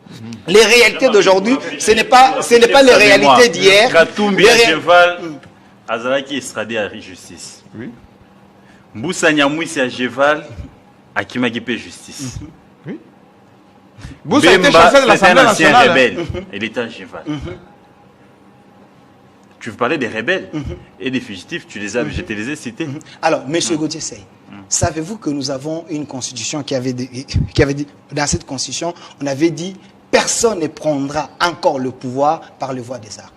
Les réalités d'aujourd'hui, ce n'est pas les réalités d'hier. Katumbi à Genval, Azalaki Estradé à justice. Oui. Mboussa Nyamwisi à Genval, à Kimagipe justice. Oui. Boussa était chanceux de l'Assemblée nationale. Rebelle. Il était à Genval. Tu veux parler des rebelles et des fugitifs, je te les ai cités. Alors, M. Gauthier Sey, savez-vous que nous avons une constitution qui avait dit, dans cette constitution, on avait dit, personne ne prendra encore le pouvoir par le voie des armes.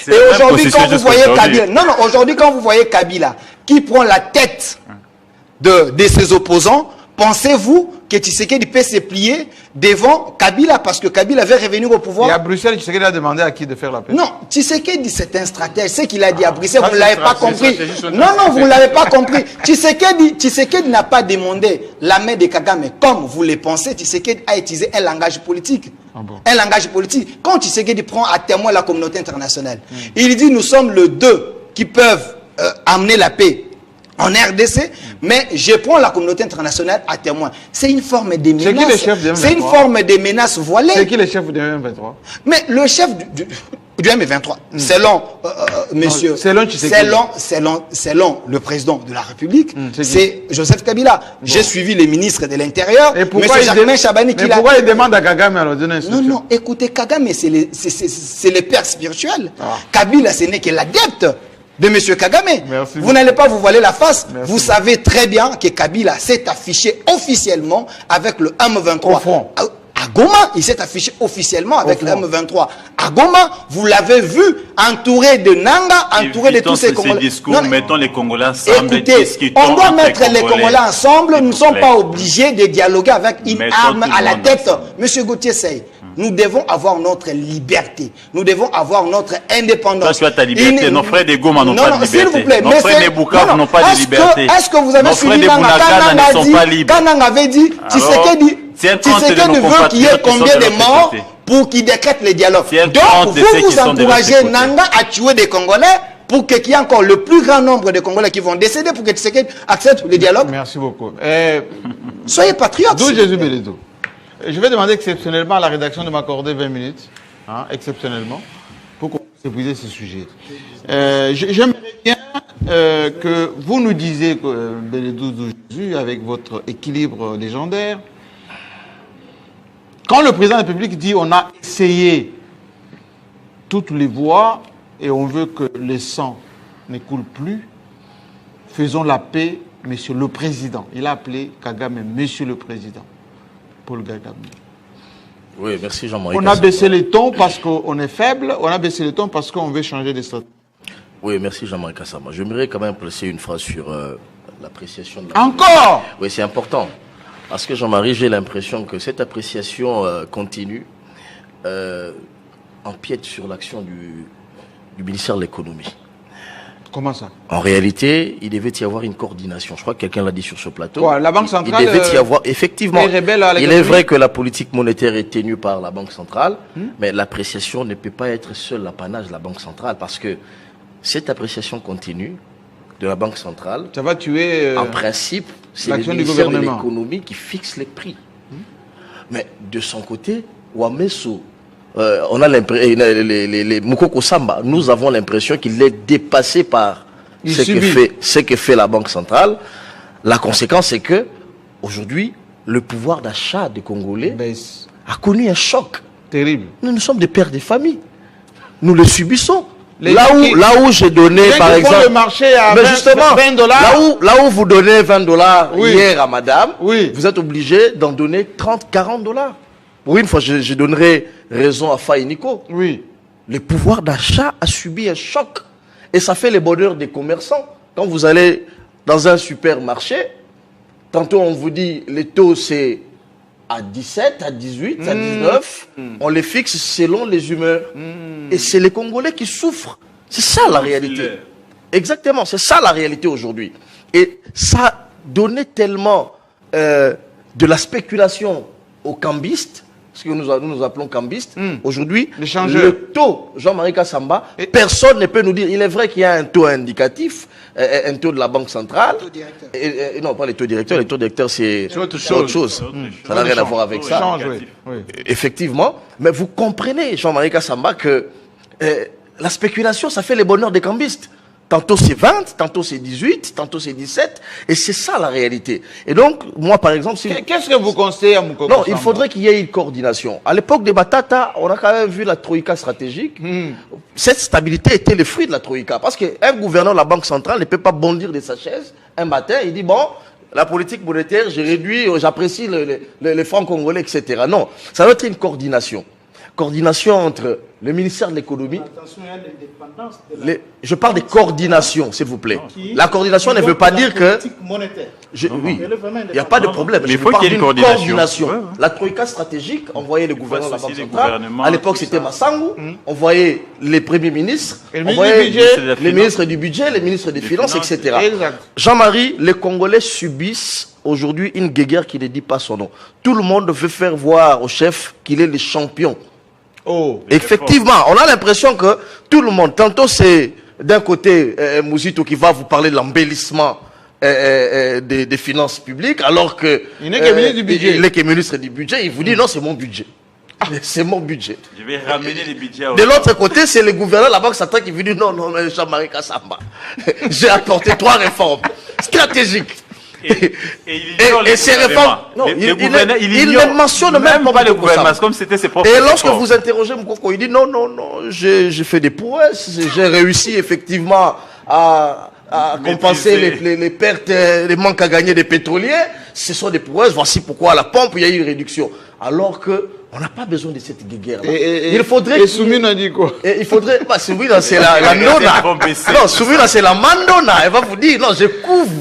Et aujourd'hui, quand vous voyez Kabila, aujourd'hui, quand vous voyez Kabila qui prend la tête de ses opposants, pensez-vous que Tshisekedi peut se plier devant Kabila parce que Kabila veut revenir au pouvoir? Et à Bruxelles, Tshisekedi a demandé à qui de faire la paix? Non, Tshisekedi c'est un stratège. Ce qu'il a dit à Bruxelles, vous ne l'avez pas compris. Non, vous ne l'avez pas compris. Tshisekedi n'a pas demandé la main de Kagame. Comme vous le pensez, Tshisekedi a utilisé un langage politique. Ah bon. Un langage politique. Quand Tshisekedi prend à témoin la communauté internationale, il dit nous sommes les deux qui peuvent amener la paix en RDC, mais je prends la communauté internationale à témoin. C'est une forme de menace. C'est une forme de menace voilée. C'est qui le chef du M23? Mais le chef du M23, selon monsieur, selon le président de la République, c'est Joseph Kabila. J'ai suivi les ministres de l'Intérieur. Et pourquoi il demande à Kagame alors de l'instruction? Non, écoutez, Kagame, c'est le père spirituel. Kabila, ce n'est que l'adepte de M. Kagame. Merci vous n'allez pas vous voiler la face. Vous savez très bien que Kabila s'est affiché officiellement avec le M23. À Goma, il s'est affiché officiellement avec le M23. À Goma, vous l'avez vu entouré de Nanga, entouré de tous ces Congolais. Mettons les Congolais ensemble. Écoutez, on doit mettre les Congolais ensemble. Nous ne sommes pas obligés de dialoguer avec une arme à la tête. Monsieur Gauthier Sey, nous devons avoir notre liberté. Nous devons avoir notre indépendance. Tu as ta liberté. Nos frères de Goma n'ont pas de liberté. S'il vous plaît. Nos frères de Bukavu n'ont pas de liberté. Est-ce que vous avez suivi Nanga quand Nanga avait dit Tshisekedi veut qu'il y ait combien de morts pour qu'il décrète les dialogues. Donc, vous encouragez Nanga à tuer des Congolais pour qu'il y ait encore le plus grand nombre de Congolais qui vont décéder pour que Tshisekedi accepte le dialogue. Merci beaucoup. Soyez patriotes. D'où Jésus Bélédo. Je vais demander exceptionnellement à la rédaction de m'accorder 20 minutes, exceptionnellement, pour qu'on puisse épuiser ce sujet. J'aimerais bien que vous nous disiez, Bélédo Jésus, avec votre équilibre légendaire, quand le président de la République dit on a essayé toutes les voies et on veut que le sang ne coule plus, faisons la paix, monsieur le président. Il a appelé Kagame monsieur le président. Paul Kagame. Oui, merci Jean-Marie. On a baissé les tons parce qu'on est faible, on a baissé les tons parce qu'on veut changer de stratégie. Oui, merci Jean-Marie Kassama. J'aimerais quand même placer une phrase sur l'appréciation de la... Encore. Oui, c'est important. Parce que Jean-Marie, j'ai l'impression que cette appréciation continue empiète sur l'action du ministère de l'économie. Comment ça? En réalité, il devait y avoir une coordination. Je crois que quelqu'un l'a dit sur ce plateau. Quoi, la Banque centrale, il devait y avoir, effectivement, est rebelle à la il est République? vrai que la politique monétaire est tenue par la Banque centrale, mais l'appréciation ne peut pas être seule l'apanage de la Banque centrale, parce que cette appréciation continue de la Banque centrale, Ça va tuer en principe, c'est le l'action du ministère de gouvernement. l'économie qui fixe les prix. Mais de son côté, Wameso, on a l'impression, les Moukoko Samba, nous avons l'impression qu'il est dépassé par Il ce subit. que fait la Banque centrale. La conséquence, c'est que aujourd'hui, le pouvoir d'achat des Congolais baisse. a connu un choc. Terrible. Nous sommes des pères de famille. Nous le subissons. Les Là gens qui- où j'ai donné, Ceux par qui font exemple, le marché à mais 20 justement, 20 dollars. là où vous donnez 20 dollars Oui. hier à madame, Oui. vous êtes obligé d'en donner 30, 40 dollars. Oui, une fois, je donnerai raison à Faye Nico. Oui. Le pouvoir d'achat a subi un choc. Et ça fait le bonheur des commerçants. Quand vous allez dans un supermarché, tantôt on vous dit les taux c'est à 17, à 18, à 19. On les fixe selon les humeurs. Et c'est les Congolais qui souffrent. C'est ça la réalité. Exactement, c'est ça la réalité aujourd'hui. Et ça a donné tellement de la spéculation aux cambistes, ce que nous appelons cambistes. Aujourd'hui, L'échangeur. le taux, Jean-Marie Kassamba, Et- personne ne peut nous dire. Il est vrai qu'il y a un taux indicatif, un taux de la Banque centrale. Et non, pas les taux directeurs. Les taux directeurs, c'est autre chose. Ça n'a rien à voir avec ça. Change, oui. Oui. Effectivement. Mais vous comprenez, Jean-Marie Kassamba, que la spéculation, ça fait le bonheur des cambistes. Tantôt c'est 20, tantôt c'est 18, tantôt c'est 17. Et c'est ça la réalité. Et donc, moi par exemple, si... Qu'est-ce que vous conseillez à Moukoko Non, il Samba? faudrait qu'il y ait une coordination. À l'époque des Batata, on a quand même vu la troïka stratégique. Cette stabilité était le fruit de la troïka. Parce qu'un gouverneur de la Banque centrale ne peut pas bondir de sa chaise un matin. Il dit, bon, la politique monétaire, j'ai réduit, j'apprécie les francs congolais, etc. Non, ça doit être une coordination. Coordination entre le ministère de l'économie... Je parle de coordination, s'il vous plaît. La coordination ne veut pas dire que... Oui, il n'y a pas de problème. Mais il Je faut parle qu'il y ait une d'une coordination. Ouais, ouais. La troïka stratégique envoyait le gouverneur de la Banque associer les centrale. gouvernements, À l'époque, tout c'était ça. Massangou. On voyait les premiers ministres. Et le On ministre voyait du budget. de la les finance. ministres du budget, les ministres des Finances, finances, etc. Exact. Jean-Marie, les Congolais subissent aujourd'hui une guéguerre qui ne dit pas son nom. Tout le monde veut faire voir au chef qu'il est le champion. Oh. Effectivement, on a l'impression que tout le monde, tantôt c'est d'un côté Mouzito qui va vous parler de l'embellissement des finances publiques, alors que Il n'est que ministre du budget. il est que ministre du budget, il vous dit non, c'est mon budget. C'est mon budget. Je vais ramener les budgets De l'autre côté, c'est le gouverneur de la Banque centrale qui vous dit non, non, mais Jean-Marie Kassamba, j'ai apporté 3 réformes stratégiques. Et ces réformes, non, il ne mentionne même pas le le gouvernement, comme c'était ses propres Et lorsque réformes. vous interrogez Moukoko, il dit non, non, non, j'ai fait des prouesses, j'ai réussi effectivement à compenser les pertes, les manques à gagner des pétroliers. Ce sont des prouesses, voici pourquoi à la pompe il y a eu une réduction. Alors que on n'a pas besoin de cette guerre. Il faudrait. Et Soumine a dit quoi? Et il faudrait. Bah, Soumina, c'est la nona. Non, Soumina, c'est la mandona. Elle va vous dire, non, je couvre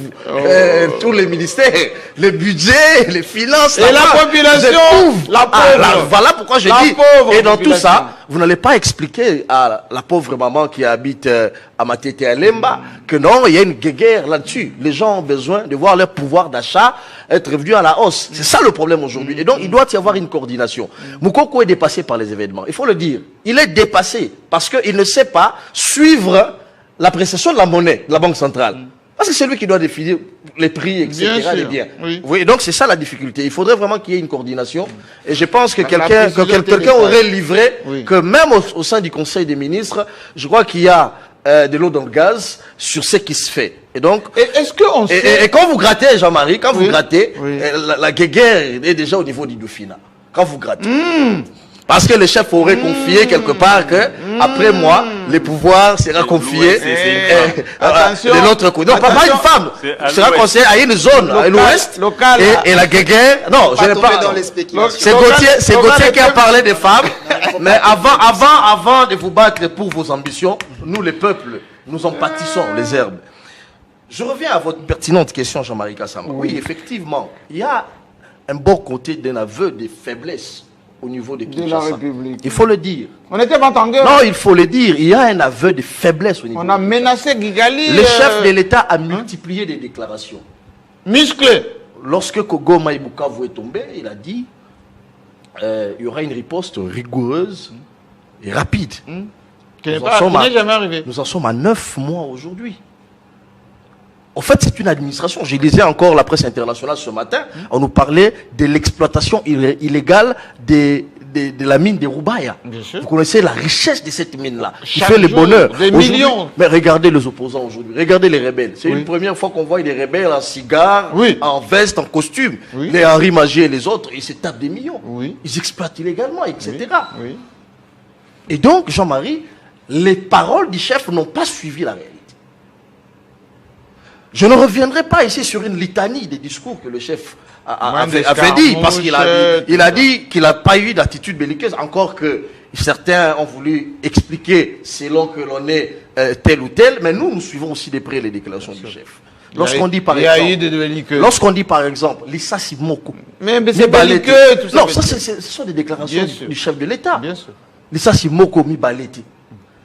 tous les ministères, les budgets, les finances. Et la population, je couvre. la pauvre. Voilà pourquoi je La dis. pauvre Et dans tout population. ça, vous n'allez pas expliquer à la pauvre maman qui habite à Matete à Lemba que non, il y a une guerre là-dessus. Les gens ont besoin de voir leur pouvoir d'achat être revenu à la hausse. C'est ça le problème aujourd'hui. Et donc, il doit y avoir une coordination. Moukoko est dépassé par les événements. Il faut le dire. Il est dépassé parce qu'il ne sait pas suivre l'appréciation de la monnaie de la Banque centrale. Parce que c'est lui qui doit définir les prix, etc. Bien sûr, des biens. oui. Oui, donc c'est ça la difficulté. Il faudrait vraiment qu'il y ait une coordination. Et je pense que La quelqu'un précision des quelqu'un aurait détails. livré Oui. que même au sein du Conseil des ministres, je crois qu'il y a de l'eau dans le gaz sur ce qui se fait. Et donc, Est-ce qu'on sait... et quand vous grattez, Jean-Marie, quand vous Oui. grattez, Oui. la guerre est déjà au niveau du Dauphina. Quand vous grattez. Parce que le chef aurait confié quelque part que, après moi, le pouvoir sera confié Attention. de l'autre côté. Non, pas Attention. une femme. C'est à Sera l'ouest. conseillé à une zone, à l'ouest. local. Et la guerre, non, je Pas n'ai tomber pas. dans les spéculations. C'est Gauthier qui a parlé des femmes. Mais avant de vous battre pour vos ambitions, nous, les peuples, nous en pâtissons les herbes. Je reviens à votre pertinente question, Jean-Marie Kassamba. Oui, effectivement, il y a un bon côté d'un aveu de faiblesse au niveau de De Kinshasa. la République. Il faut le dire. On n'était pas en guerre. Non, il faut le dire. Il y a un aveu de faiblesse au niveau. On a menacé Gigali. Le chef de l'État a multiplié des déclarations. Musclé. Lorsque Goma et Bukavu est tombé, il a dit il y aura une riposte rigoureuse et rapide. Qui n'est Nous en sommes jamais arrivé. Nous en sommes à 9 mois aujourd'hui. En fait, c'est une administration. Je lisais encore la presse internationale ce matin. On nous parlait de l'exploitation illégale de la mine de Roubaïa. Bien sûr. Vous connaissez la richesse de cette mine-là. Qui Chaque fait le jour, bonheur. des Aujourd'hui, millions. mais regardez les opposants aujourd'hui. Regardez les rebelles. C'est Oui. une première fois qu'on voit des rebelles en cigare, Oui. en veste, en costume. Oui. Les Henri Magé et les autres, ils se tapent des millions. Oui. Ils exploitent illégalement, etc. Oui. Et donc, Jean-Marie, les paroles du chef n'ont pas suivi la réalité. Je ne reviendrai pas ici sur une litanie des discours que le chef avait dit, parce qu'il a dit qu'il n'a pas eu d'attitude belliqueuse, encore que certains ont voulu expliquer selon que l'on est tel ou tel, mais nous suivons aussi de près les déclarations du chef. Lorsqu'on dit par exemple, lorsqu'on dit par exemple, Lissa Simoko, mais c'est belliqueux, tout ça. non, ça ce sont des déclarations du chef de l'État. Bien sûr. Lissa Simoko Mibaleti.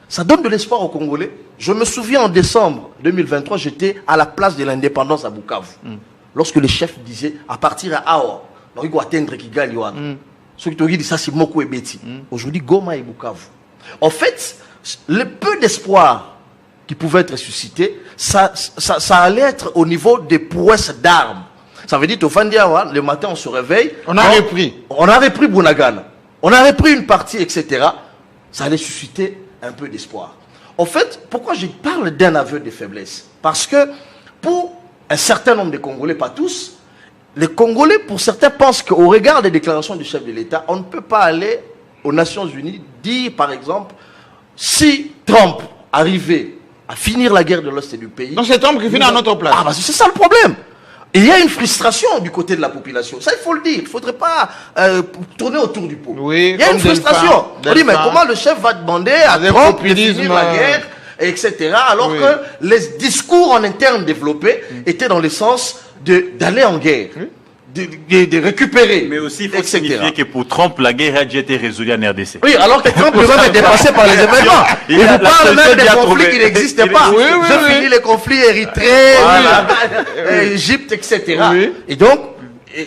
Ça donne de l'espoir aux Congolais. Je me souviens en décembre 2023, j'étais à la place de l'indépendance à Bukavu. Lorsque le chef disait, à partir à Awa, il faut atteindre Kigali. Ce qui te dit, ça c'est Moko et Beti. Aujourd'hui, Goma et Bukavu. En fait, le peu d'espoir qui pouvait être suscité, ça allait être au niveau des prouesses d'armes. Ça veut dire, le matin, on se réveille. On a repris. On a repris Bunagana. On a repris une partie, etc. Ça allait susciter un peu d'espoir. En fait, pourquoi je parle d'un aveu de faiblesse? Parce que pour un certain nombre de Congolais, pas tous, les Congolais, pour certains, pensent qu'au regard des déclarations du chef de l'État, on ne peut pas aller aux Nations Unies dire, par exemple, si Trump arrivait à finir la guerre de l'Est du pays... Donc c'est Trump qui finit à notre place. Ah, bah c'est ça le problème. Il y a une frustration du côté de la population. Ça, il faut le dire. Il ne faudrait pas tourner autour du pot. Oui, il y a une frustration. On dit, mais comment le chef va demander à Trump de finir la guerre, etc. Alors que les discours en interne développés étaient dans le sens d'aller en guerre, de récupérer. Mais aussi, il faut signifier que pour Trump, la guerre a déjà été résolue en RDC. Oui, alors que Trump lui-même est dépassé par les événements. Il vous parle même des conflits qui n'existaient pas. Je finis les conflits érythréens, Égypte, etc. Et donc,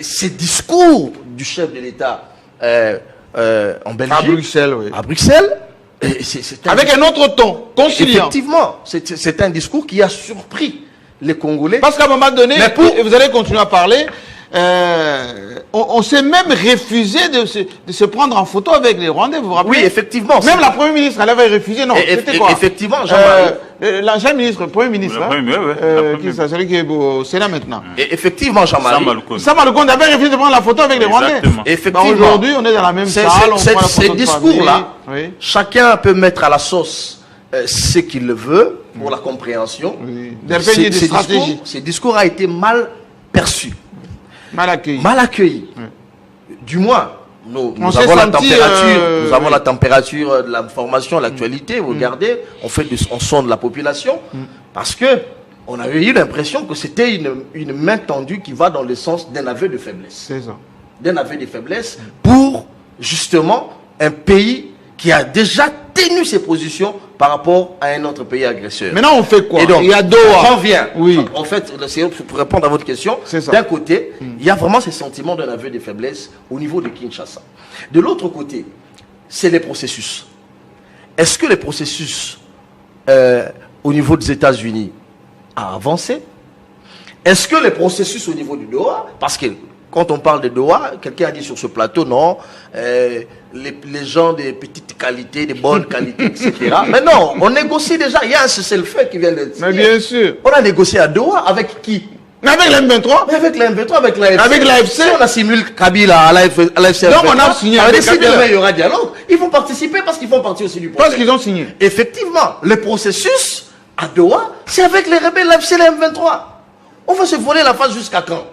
ces discours du chef de l'État en Belgique, à Bruxelles, avec un autre ton, conciliant. Effectivement, c'est un discours qui a surpris les Congolais. Parce qu'à un moment donné, et vous allez continuer à parler, on s'est même refusé de se prendre en photo avec les Rwandais, vous vous rappelez? Oui, effectivement. Même la Première ministre, elle avait refusé, non, c'était quoi? Effectivement, Jean-Marie. L'ancien ministre, le Premier ministre, celui qui est au Sénat maintenant. Effectivement, Jean-Marie. Sam Malukonde avait refusé de prendre la photo avec les Rwandais. Effectivement. Aujourd'hui, on est dans la même salle, on prend la photo ces discours-là, chacun peut mettre à la sauce ce qu'il veut pour la compréhension. Ces discours a été mal perçu. Mal accueilli. Mal accueilli. Du moins, nous avons la température, nous avons la température de l'information, l'actualité. Vous regardez, on sonde la population parce que on avait eu l'impression que c'était une main tendue qui va dans le sens d'un aveu de faiblesse. C'est ça. D'un aveu de faiblesse pour justement un pays qui a déjà tenu ses positions par rapport à un autre pays agresseur. Maintenant, on fait quoi? Et donc, il y a Doha. On vient. Oui. En fait, pour répondre à votre question, d'un côté, il y a vraiment ce sentiment d'un aveu de faiblesse au niveau de Kinshasa. De l'autre côté, c'est les processus. Est-ce que les processus au niveau des États-Unis a avancé? Est-ce que les processus au niveau du Doha, parce que quand on parle de Doha, quelqu'un a dit sur ce plateau, non, les gens de petite qualité, de bonne qualité, etc. Mais non, on négocie déjà. Il y a un cessez-le-feu qui vient d'être signé. Mais bien sûr. On a négocié à Doha avec qui? Avec l'M23. Mais avec l'M23, avec l'AFC. Avec l'AFC. Si on a simulé Kabila à l'AFC. Donc on a signé avec Kabila. Si demain il y aura dialogue, ils vont participer parce qu'ils font partie aussi du processus. Parce qu'ils ont signé. Effectivement, le processus à Doha, c'est avec les rebelles, l'AFC et l'M23. On va se voler la face jusqu'à quand?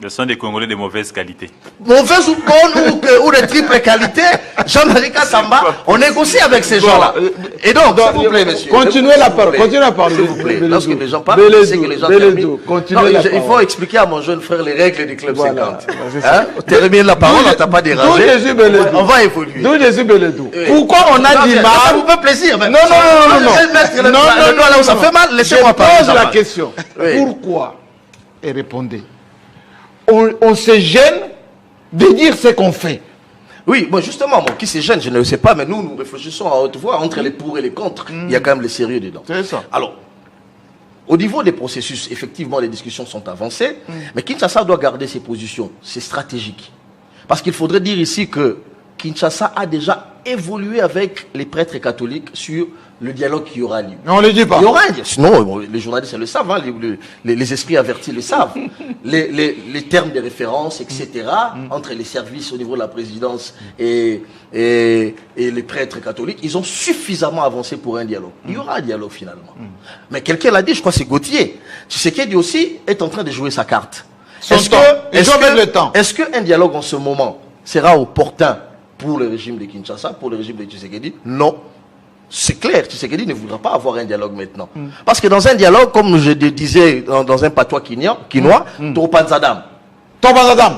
Ce sont des Congolais de mauvaise qualité. Mauvaise ou bonne ou de triple qualité, Jean-Marie Kassamba, on négocie avec ces gens-là. Et donc, s'il vous plaît, monsieur. Continuez la parole, continuez la parole. S'il vous plaît. Lorsque les gens parlent, c'est que les gens terminent. Non, il faut expliquer à mon jeune frère les règles du Club 50. Hein? Termine la parole, on t'a pas dérangé. On va évoluer. D'où Jésus Beledou. Pourquoi on a du mal? Ça vous fait plaisir. Non. Ça fait mal, laissez-moi parler. Je pose la question. Pourquoi? Et répondez. On se gêne de dire ce qu'on fait. Oui, bon, justement, qui se gêne, je ne le sais pas, mais nous réfléchissons à haute voix entre les pour et les contre. Il y a quand même le sérieux dedans. C'est ça. Alors, au niveau des processus, effectivement, les discussions sont avancées, mais Kinshasa doit garder ses positions. C'est stratégique. Parce qu'il faudrait dire ici que Kinshasa a déjà évolué avec les prêtres catholiques sur le dialogue qui aura lieu. Non, on ne le dit pas. Il y aura un dialogue. Sinon, les journalistes le savent, hein, les esprits avertis le savent. Les termes de référence, etc., entre les services au niveau de la présidence et les prêtres catholiques, ils ont suffisamment avancé pour un dialogue. Il y aura un dialogue finalement. Mais quelqu'un l'a dit, je crois que c'est Gauthier. Tshisekedi aussi est en train de jouer sa carte. Est-ce qu'un dialogue en ce moment sera opportun pour le régime de Kinshasa, pour le régime de Tshisekedi? Non. C'est clair, Tshisekedi ne voudra pas avoir un dialogue maintenant. Parce que dans un dialogue, comme je disais dans un patois quinois, Topanzadam.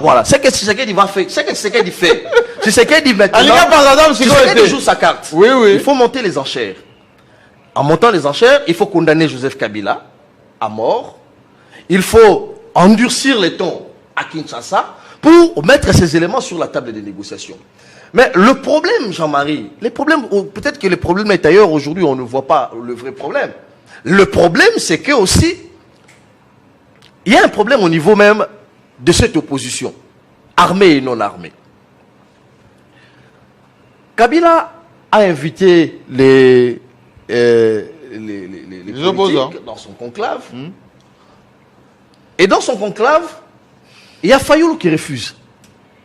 Voilà, c'est que Tshisekedi va faire. C'est que Tshisekedi fait. Tshisekedi maintenant. Tshisekedi joue sa carte. Oui. Il faut monter les enchères. En montant les enchères, il faut condamner Joseph Kabila à mort. Il faut endurcir les tons à Kinshasa pour mettre ces éléments sur la table des négociations. Mais le problème, Jean-Marie, peut-être que le problème est ailleurs aujourd'hui, on ne voit pas le vrai problème. Le problème, c'est que aussi, il y a un problème au niveau même de cette opposition, armée et non armée. Kabila a invité les opposants dans son conclave. Et dans son conclave, il y a Fayoulou qui refuse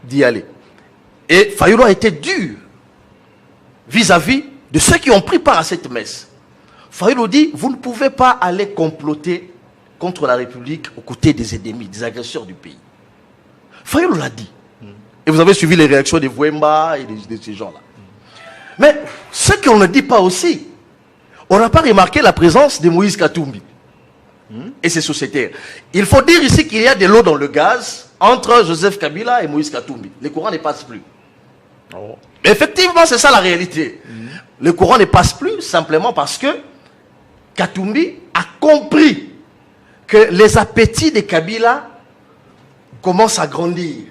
d'y aller. Et Fayoulou a été dur vis-à-vis de ceux qui ont pris part à cette messe. Fayoulou dit, vous ne pouvez pas aller comploter contre la République aux côtés des ennemis, des agresseurs du pays. Fayoulou l'a dit. Et vous avez suivi les réactions des Vouemba et de ces gens-là. Mais ce qu'on ne dit pas aussi, on n'a pas remarqué la présence de Moïse Katumbi et ses sociétaires. Il faut dire ici qu'il y a de l'eau dans le gaz entre Joseph Kabila et Moïse Katumbi. Le courant ne passe plus. Effectivement, c'est ça la réalité. Le courant ne passe plus simplement parce que Katumbi a compris que les appétits de Kabila commencent à grandir.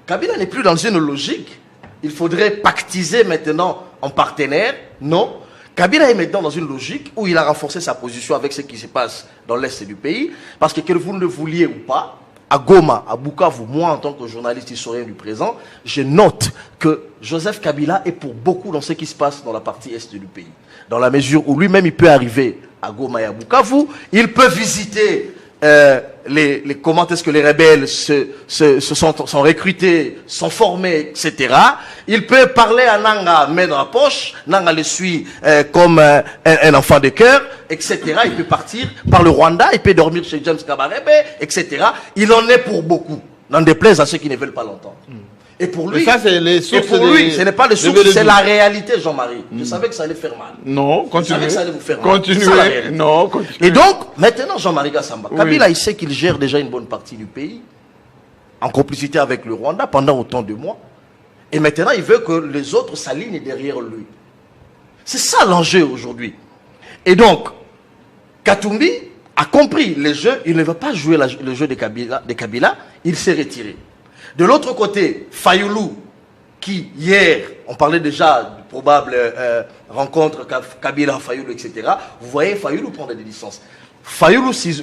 Kabila n'est plus dans une logique. Il faudrait pactiser maintenant en partenaire. Non. Kabila est maintenant dans une logique où il a renforcé sa position avec ce qui se passe dans l'est du pays. Parce que vous ne le vouliez ou pas, à Goma, à Bukavu, moi en tant que journaliste historien du présent, je note que Joseph Kabila est pour beaucoup dans ce qui se passe dans la partie est du pays. Dans la mesure où lui-même il peut arriver à Goma et à Bukavu, il peut visiter comment est-ce que les rebelles sont recrutés, sont formés, etc. Il peut parler à Nanga, main dans la poche, Nanga le suit comme un enfant de cœur, etc. Il peut partir par le Rwanda, il peut dormir chez James Kabarebe, etc. Il en est pour beaucoup, n'en déplaise à ceux qui ne veulent pas l'entendre. Et pour lui, ça, c'est les sources ce n'est pas les sources, c'est la réalité, Jean-Marie. Je savais que ça allait faire mal. Non, continuez. Je savais que ça allait vous faire mal. Continuez. Non, continuez. Et donc, maintenant, Jean-Marie Kassamba, Kabila, il sait qu'il gère déjà une bonne partie du pays, en complicité avec le Rwanda pendant autant de mois. Et maintenant, il veut que les autres s'alignent derrière lui. C'est ça l'enjeu aujourd'hui. Et donc, Katumbi a compris les jeux, il ne va pas jouer le jeu de Kabila, il s'est retiré. De l'autre côté, Fayoulou, qui hier, on parlait déjà de probable rencontre Kabila-Fayoulou, etc. Vous voyez, Fayoulou prend des licences.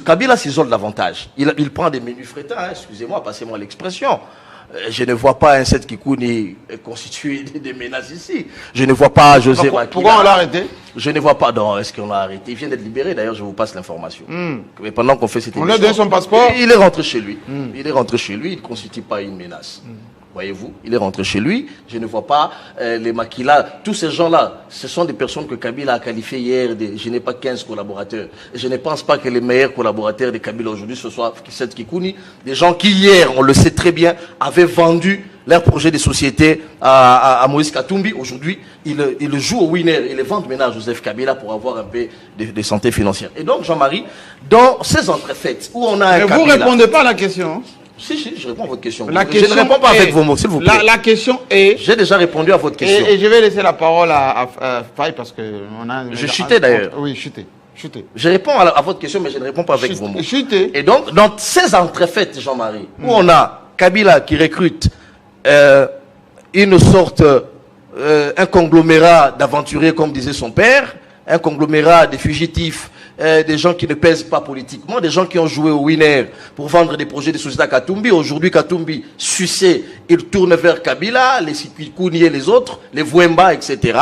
Kabila s'isole davantage. Il prend des menus frétins, hein, excusez-moi, passez-moi l'expression. Je ne vois pas un Seth Kikouni constitué des menaces ici. Je ne vois pas José Makila. Pourquoi on l'a arrêté? Je ne vois pas. Non, est-ce qu'on l'a arrêté? Il vient d'être libéré, d'ailleurs, je vous passe l'information. Mais pendant qu'on fait cette émission, on a donné son passeport. Il est rentré chez lui. Il est rentré chez lui, il ne constitue pas une menace. Voyez-vous, il est rentré chez lui. Je ne vois pas les Makila. Tous ces gens-là, ce sont des personnes que Kabila a qualifiées hier. Je n'ai pas 15 collaborateurs. Et je ne pense pas que les meilleurs collaborateurs de Kabila aujourd'hui, ce soit Kiset Kikouni. Des gens qui hier, on le sait très bien, avaient vendu leur projet de société à Moïse Katumbi. Aujourd'hui, ils jouent au winner. Ils les vendent maintenant à Joseph Kabila pour avoir un peu de santé financière. Et donc, Jean-Marie, dans ces entrefaites où on a un Kabila... Vous ne répondez pas à la question. Si, je réponds à votre question. La Je question ne réponds pas est- avec vos mots, s'il vous plaît. La question est... J'ai déjà répondu à votre question. Et je vais laisser la parole à Faye parce que on a... Je chutais d'ailleurs. Oui, chutais. Chutais. Je réponds à votre question, mais je ne réponds pas avec vos mots. Chutais. Et donc, dans ces entrefaites, Jean-Marie, où on a Kabila qui recrute une sorte, un conglomérat d'aventuriers, comme disait son père, un conglomérat de fugitifs, des gens qui ne pèsent pas politiquement, des gens qui ont joué au winner pour vendre des projets de société à Katumbi. Aujourd'hui, Katumbi, sucé, il tourne vers Kabila, les Sikikouni et les autres, les Vouemba, etc.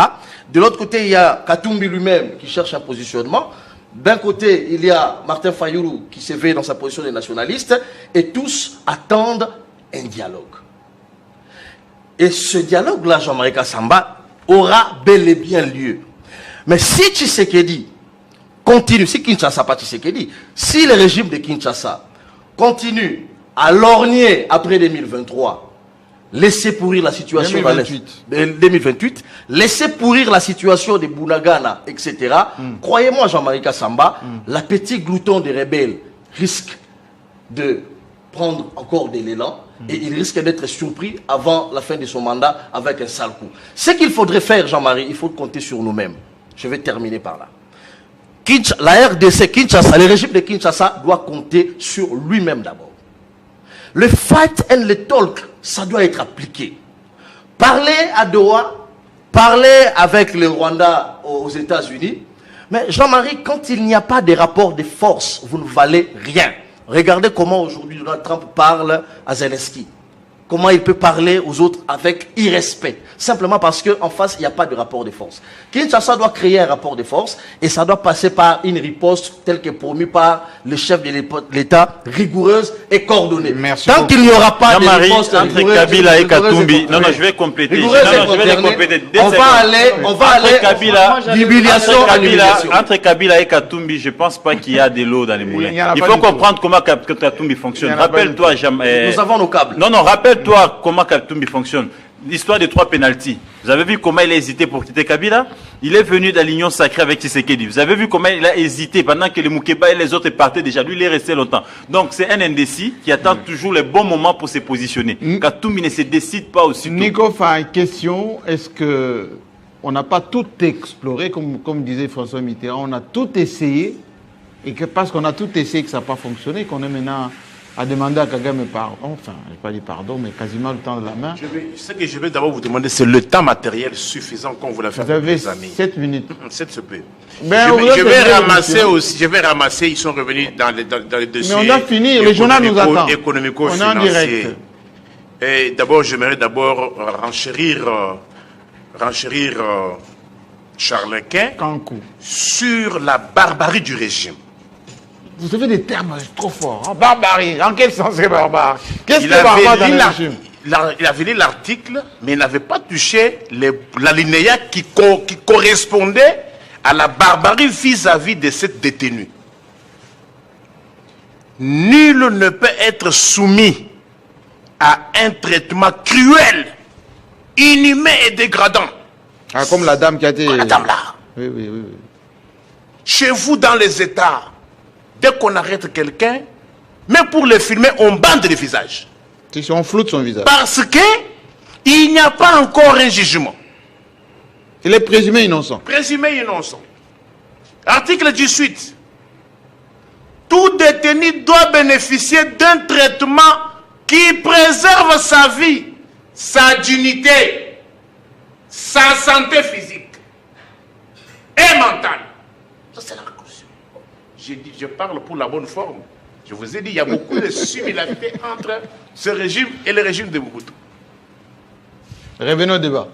De l'autre côté, il y a Katumbi lui-même qui cherche un positionnement. D'un côté, il y a Martin Fayoulou qui s'éveille dans sa position des nationalistes, et tous attendent un dialogue. Et ce dialogue-là, Jean-Marie Kassamba, aura bel et bien lieu. Mais si Tshisekedi continue, si Kinshasa, pas Tshisekedi, si le régime de Kinshasa continue à lorgner après 2023, laisser pourrir la situation 2028, laisser pourrir la situation de Bounagana, etc. Croyez-moi, Jean-Marie Kassamba, l'appétit glouton des rebelles risque de prendre encore de l'élan et il risque d'être surpris avant la fin de son mandat avec un sale coup. Ce qu'il faudrait faire, Jean-Marie, il faut compter sur nous-mêmes. Je vais terminer par là. La RDC Kinshasa, le régime de Kinshasa doit compter sur lui-même d'abord. Le fight and le talk, ça doit être appliqué. Parler à Doha, parler avec le Rwanda aux États-Unis, mais Jean-Marie, quand il n'y a pas de rapport de force, vous ne valez rien. Regardez comment aujourd'hui Donald Trump parle à Zelensky. Comment il peut parler aux autres avec irrespect. Simplement parce qu'en face, il n'y a pas de rapport de force. Kinshasa doit créer un rapport de force et ça doit passer par une riposte telle que promue par le chef de l'État, rigoureuse et coordonnée. Merci Tant qu'il n'y aura pas de Jean-Marie, riposte entre rigoureuse, Kabila et rigoureuse Katumbi, et non, je vais compléter. rigoureuse et Je vais les compléter. coordonnée, on va aller d'humiliation en humiliation. Entre Kabila et Katumbi, je ne pense pas qu'il y a de l'eau dans les moulins. Il y en a Il pas faut du tout. comprendre comment Katumbi fonctionne. Il y en a pas Rappelle-toi, Nous avons nos câbles. Non, rappelle-toi comment Katumbi fonctionne. L'histoire des 3 pénaltys. Vous avez vu comment il a hésité pour quitter Kabila? Il est venu dans l'union sacrée avec Tshisekedi. Vous avez vu comment il a hésité pendant que les Moukeba et les autres partaient déjà. Lui, il est resté longtemps. Donc, c'est un indécis qui attend toujours les bons moments pour se positionner. Katumbi ne se décide pas aussitôt. Nico, question, est-ce que on n'a pas tout exploré, comme disait François Mitterrand, on a tout essayé, et que parce qu'on a tout essayé que ça n'a pas fonctionné, qu'on est maintenant à demander à Kagame pardon, enfin, je ne vais pas dire pardon, mais quasiment le temps de la main. Ce que je vais d'abord vous demander, c'est le temps matériel suffisant qu'on vous l'a fait Vous avez des années. 7 minutes. 7 se peut. Ben, Je vais ramasser, ils sont revenus dans les dossiers. Mais on doit finir, le journal nous attend. Économico-financier. On est en direct. Et d'abord, j'aimerais renchérir Charles Quint Kankou. sur la barbarie du régime. Vous avez des termes trop forts. Hein? Barbarie. En quel sens c'est barbare? Qu'est-ce Il que barbare dans avait, le régime? il avait lu l'article, mais il n'avait pas touché l'alinéa qui correspondait à la barbarie vis-à-vis de cette détenue. Nul ne peut être soumis à un traitement cruel, inhumain et dégradant. Ah, comme la dame qui a été... La dame là. Oui. Chez vous, dans les États, dès qu'on arrête quelqu'un, même pour le filmer, on bande le visage. Si on floute son visage. Parce que il n'y a pas encore un jugement. Il est présumé innocent. Présumé innocent. Article 18. Tout détenu doit bénéficier d'un traitement qui préserve sa vie, sa dignité, sa santé physique et mentale. Ça, c'est la conclusion. Je parle pour la bonne forme. Je vous ai dit, il y a beaucoup de similarités entre ce régime et le régime de Mobutu. Revenons au débat.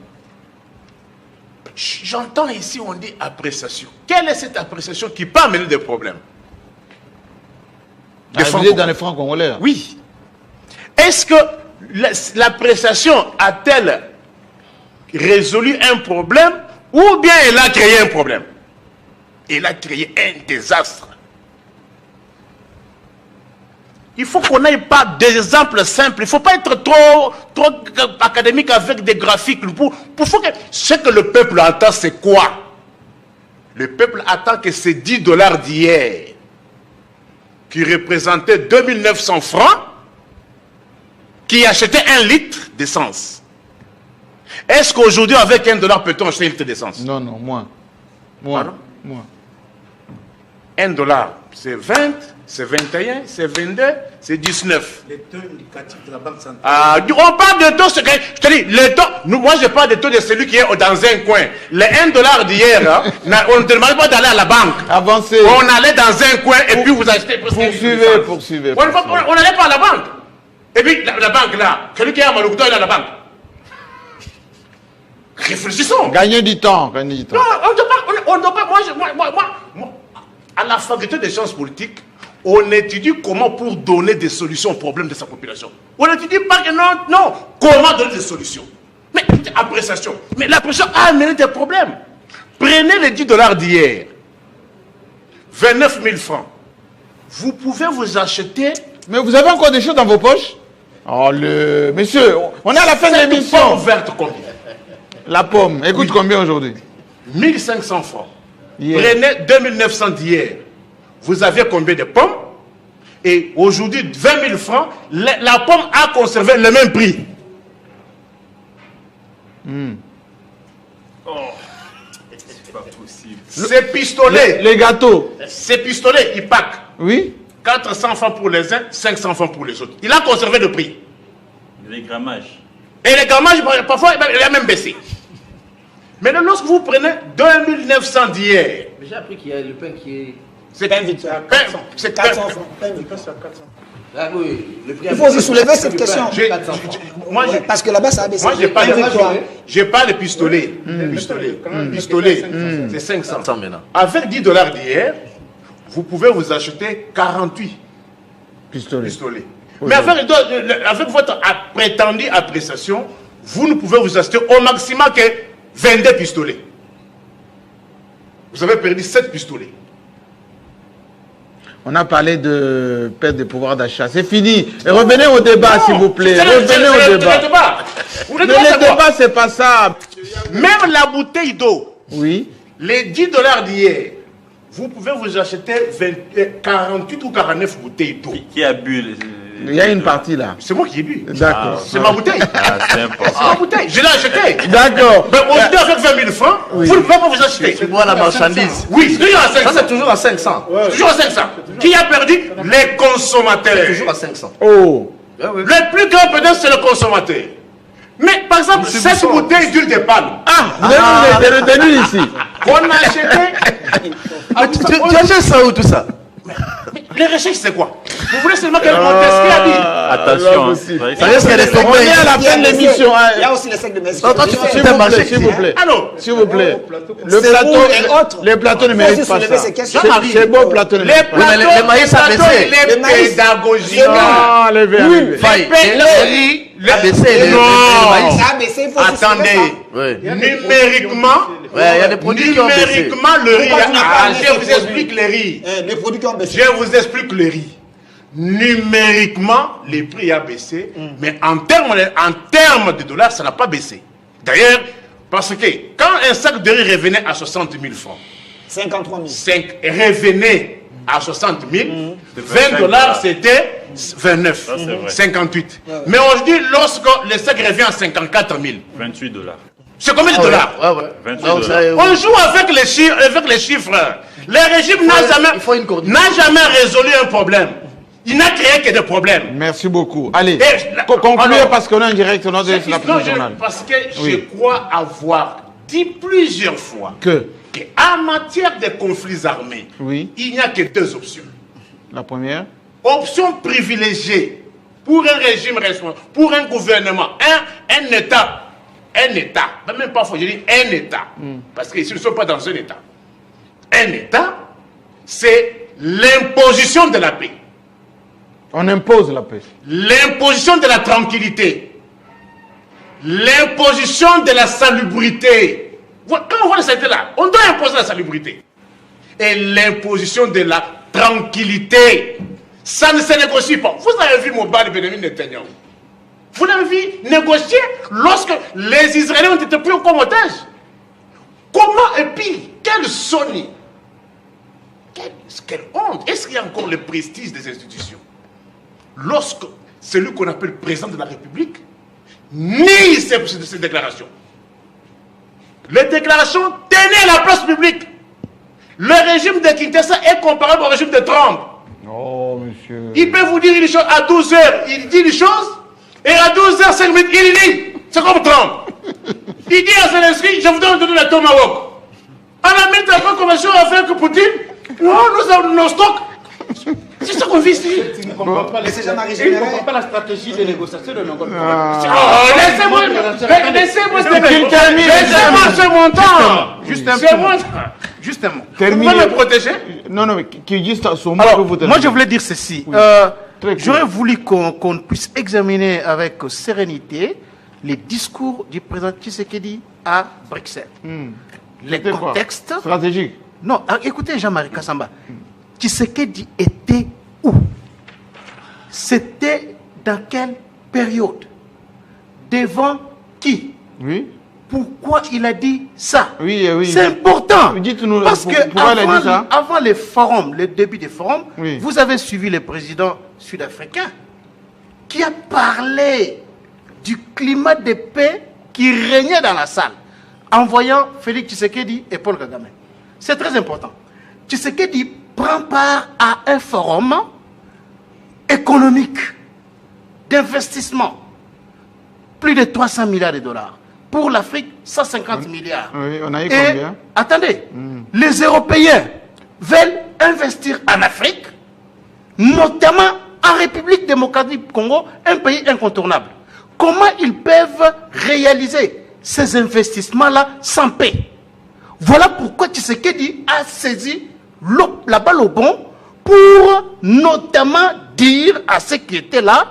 J'entends ici, on dit appréciation. Quelle est cette appréciation qui peut amener des problèmes? Vous êtes dans les francs congolais. Là. Oui. Est-ce que l'appréciation a-t-elle résolu un problème ou bien elle a créé un problème? Elle a créé un désastre. Il faut qu'on n'ait pas d'exemples simples. Il ne faut pas être trop académique avec des graphiques. Ce que le peuple attend, c'est quoi? Le peuple attend que ces $10 d'hier, qui représentaient 2900 francs, qui achetaient 1 litre d'essence. Est-ce qu'aujourd'hui, avec $1, peut-on acheter 1 litre d'essence? Non, non, moins. Pardon? Moins. $1, c'est 20, c'est 21, c'est 22, c'est 19. Les taux indicatifs de la Banque centrale. On parle de taux, je te dis, le taux, moi je parle de taux de celui qui est dans un coin. Les $1 d'hier, hein, on ne demande pas d'aller à la banque. Avancez. On allait dans un coin et puis vous achetez. Poursuivez. On n'allait pas à la banque. Et puis la banque là, celui qui est à Maloukoto, il est à la banque. Réfléchissons. Gagnez du temps. Non, on ne doit pas. Moi, à la faculté des sciences politiques, on étudie comment pour donner des solutions aux problèmes de sa population. On n'étudie pas que non, comment donner des solutions. Mais appréciation. Mais l'appréciation a amené des problèmes. Prenez les $10 d'hier, 29 000 francs. Vous pouvez vous acheter. Mais vous avez encore des choses dans vos poches? Oh, monsieur, on est à la fin de l'émission. Pomme verte combien? La pomme, écoute combien aujourd'hui? 1500 francs. Hier. Prenez 2900 d'hier. Vous aviez combien de pommes? Et aujourd'hui, 20 000 francs, la pomme a conservé le même prix. Oh, c'est pas possible. Ces pistolets, Les gâteaux. ils packent. Oui. 400 francs pour les uns, 500 francs pour les autres. Il a conservé le prix. Les grammages. Et les grammages, parfois, il a même baissé. Maintenant, lorsque vous prenez 2900 d'hier, Mais j'ai appris qu'il y a le pain qui est. c'est C'est 400 francs. Ah oui, le prix. Il faut aussi soulever cette question. Moi, Parce que là-bas, ça a baissé. Moi, j'ai pas Avec toi. le pistolet. Pistolet, c'est 500. 500 maintenant. Avec $10 d'hier, vous pouvez vous acheter 48 Pistolet. pistolets. Mais avec votre prétendue appréciation, vous ne pouvez vous acheter au maximum que 22 pistolets. Vous avez perdu 7 pistolets. On a parlé de perte de pouvoir d'achat. C'est fini. Et revenez au débat, s'il vous plaît. C'est Revenez au le débat. débat. Vous Mais ne devez le savoir. débat, c'est pas ça. Même la bouteille d'eau, Oui. les $10 d'hier, vous pouvez vous acheter 48 ou 49 bouteilles d'eau. Qui a bu Il y a une partie là. C'est moi qui ai bu. D'accord. C'est ma bouteille. Ah, c'est C'est important. ma bouteille. Je l'ai achetée. D'accord. Mais aujourd'hui, avec 20 000 francs, vous ne pouvez pas vous acheter. Tu vois la marchandise. Oui, c'est toujours à Ça, 500. c'est toujours à 500. Toujours à 500. Qui a perdu? Les consommateurs. Toujours à 500. Oh. Le plus grand perdant, c'est le consommateur. Mais par exemple, cette bouteille d'huile de palme, Vous avez des retenues ici. qu'on a acheté. Tu achètes ça où tout ça? Les recherches, c'est quoi? Vous voulez seulement qu'elle Montesquieu a dit? Attention. hein. possible. Ouais, Ça veut dire qu'il y a des On est à la Il y a fin de les l'émission. sacs. hein. Il y a aussi les sacs de Messi. Non, toi, tu S'il fais vous marché. plaît, s'il vous plaît. Alors, S'il vous plaît. Le C'est plateau, où et autres. les plateaux ne Il faut méritent aussi pas soulever ça. ces questions. C'est beau, le plateau ne les mérite pas ça. mais plateaux, le maïs a baissé. il est Le maïs. pédagogique. Ah, les verts. Oui. les verts. Faille. Le riz, A baissé le Non. maïs. Ça a baissé, il faut aussi soulever Attendez. ça. Oui. Numériquement, Ouais, il y a des produits qui ont baissé. numériquement, le riz. Pourquoi tu n'as pas Ah, amené je ces vous produits? explique le riz. Les produits qui ont baissé. Je vous explique le riz. Numériquement, les prix ont baissé, mais en termes de dollars, ça n'a pas baissé. D'ailleurs, parce que quand un sac de riz revenait à 60 000 francs, 53 000. 5 revenait à 60 000, 20 dollars c'était 29, Ça, c'est vrai. 58. Mais aujourd'hui, lorsque le sac revient à 54 000, $28. c'est combien de dollars? Ouais, ouais. 28 Donc, ça, On joue avec les chiffres. Le régime il faut une coordination. n'a jamais résolu un problème. Il n'a créé que des problèmes. Merci beaucoup. Allez, Et- concluez alors- parce qu'on est en direct au nom de la Non, Police journal. parce que Oui. je crois avoir dit plusieurs fois Que qu'en matière de conflits armés, Oui. il n'y a que deux options. la première, Option privilégiée pour un régime responsable, pour un gouvernement, un État, même pas faut je dis un État, parce qu'ils ne sont pas dans un État. Un État, c'est l'imposition de la paix. On impose la paix. L'imposition de la tranquillité. L'imposition de la salubrité. Quand on voit cette là, on doit imposer la salubrité. Et l'imposition de la tranquillité. Ça ne se négocie pas. Vous avez vu Mobali Benjamin Netanyahu. Vous l'avez vu négocier lorsque les Israéliens ont été pris comme otages. Comment, et puis, quelle sonnerie, quelle honte. Est-ce qu'il y a encore le prestige des institutions? Lorsque celui qu'on appelle président de la République nie ces déclarations. Les déclarations tenaient la place publique. Le régime de Kinshasa est comparable au régime de Trump. Oh, monsieur. Il peut vous dire une chose à 12 heures, il dit une chose, et à 12h05 minutes, il dit. C'est comme Trump. Il dit à Zelensky, je vous donne la tomahawk. À la minute après convention avec Poutine, non, nous avons nos stocks. C'est ça qu'on vit ici. Il ne comprend pas la stratégie de négociation de nos Laissez-moi ce montant. Juste un mot. Vous pouvez me protéger? Non, mais qui dit son mot. Alors, moi je voulais dire ceci. Oui. J'aurais voulu qu'on puisse examiner avec sérénité les discours du président Tshisekedi à Bruxelles. Les contextes. Stratégique. Non, écoutez Jean-Marie Kassamba. Tshisekedi était où? C'était dans quelle période? Devant qui? Oui. Pourquoi il a dit ça? Oui. C'est important. Dites-nous parce que pourquoi il a dit ça. avant les forums, le début des forums, oui, vous avez suivi le président sud-africain qui a parlé du climat de paix qui régnait dans la salle en voyant Félix Tshisekedi et Paul Kagame. C'est très important. Tshisekedi prend part à un forum économique d'investissement. Plus de 300 milliards de dollars. Pour l'Afrique, 150 milliards. Oui, on a eu combien? Attendez, les Européens veulent investir en Afrique, notamment en République démocratique du Congo, un pays incontournable. Comment ils peuvent réaliser ces investissements-là sans paix? Voilà pourquoi Tshisekedi a saisi la balle au bon pour notamment dire à ceux qui étaient là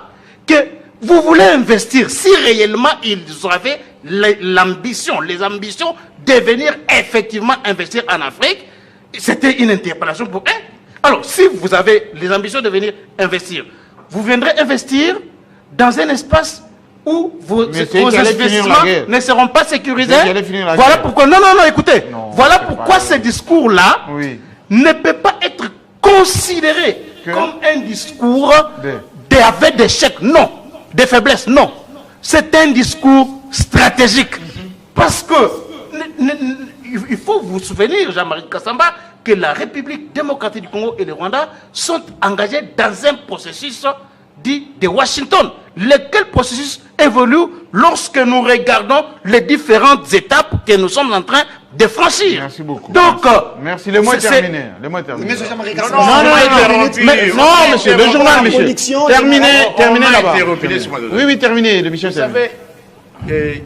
que vous voulez investir. Si réellement ils avaient l'ambition, les ambitions de venir effectivement investir en Afrique, c'était une interpellation pour eux. Alors, si vous avez les ambitions de venir investir, vous viendrez investir dans un espace où vos investissements ne seront pas sécurisés. Voilà pourquoi, non, écoutez, non, voilà pourquoi ce discours-là ne peut pas être considéré comme un discours d'aveu d'échec, non, de faiblesse, non. C'est un discours stratégique. Parce que, il faut vous souvenir, Jean-Marie Kassamba, que la République démocratique du Congo et le Rwanda sont engagés dans un processus dit de Washington. Lequel processus évolue lorsque nous regardons les différentes étapes que nous sommes en train de franchir. Merci beaucoup. Donc, merci. Le mot est terminé. Le mot est terminé. Monsieur Jean-Marie Non, monsieur, le journal, monsieur. Terminez là-bas. Oui, terminez, le monsieur. Vous savez,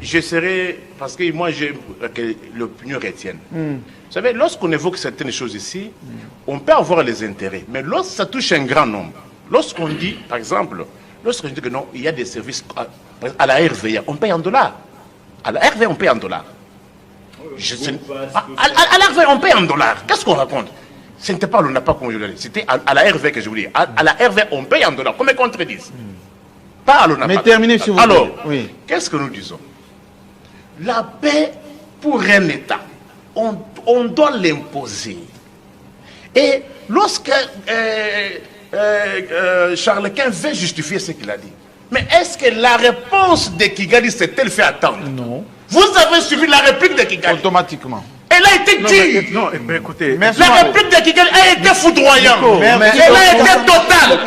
je serai, parce que moi j'aime que l'opinion retienne. Vous savez, lorsqu'on évoque certaines choses ici, on peut avoir les intérêts, mais lorsque ça touche un grand nombre, lorsqu'on dit, par exemple, lorsqu'on dit que non, il y a des services à la RVA, on paye en dollars. À la RVA, on paye en dollars. À la RVA, on paye en dollars. Qu'est-ce qu'on raconte? Ce n'était pas le NAPA qu'on voulait. C'était à la RVA que je voulais. À la RVA, on paye en dollars. Comment contredisent? Pas à l'ONAPA. Mais terminez, s'il vous plaît. Alors, oui, qu'est-ce que nous disons? La paix pour un État, on doit l'imposer. Et lorsque Charles Quint veut justifier ce qu'il a dit, mais est-ce que la réponse de Kigali s'est-elle fait attendre? Non. Vous avez suivi la réplique de Kigali. Automatiquement. Elle a été dure. Non, écoutez, merci. La réplique de Kigali a été foudroyante. Elle a été totale.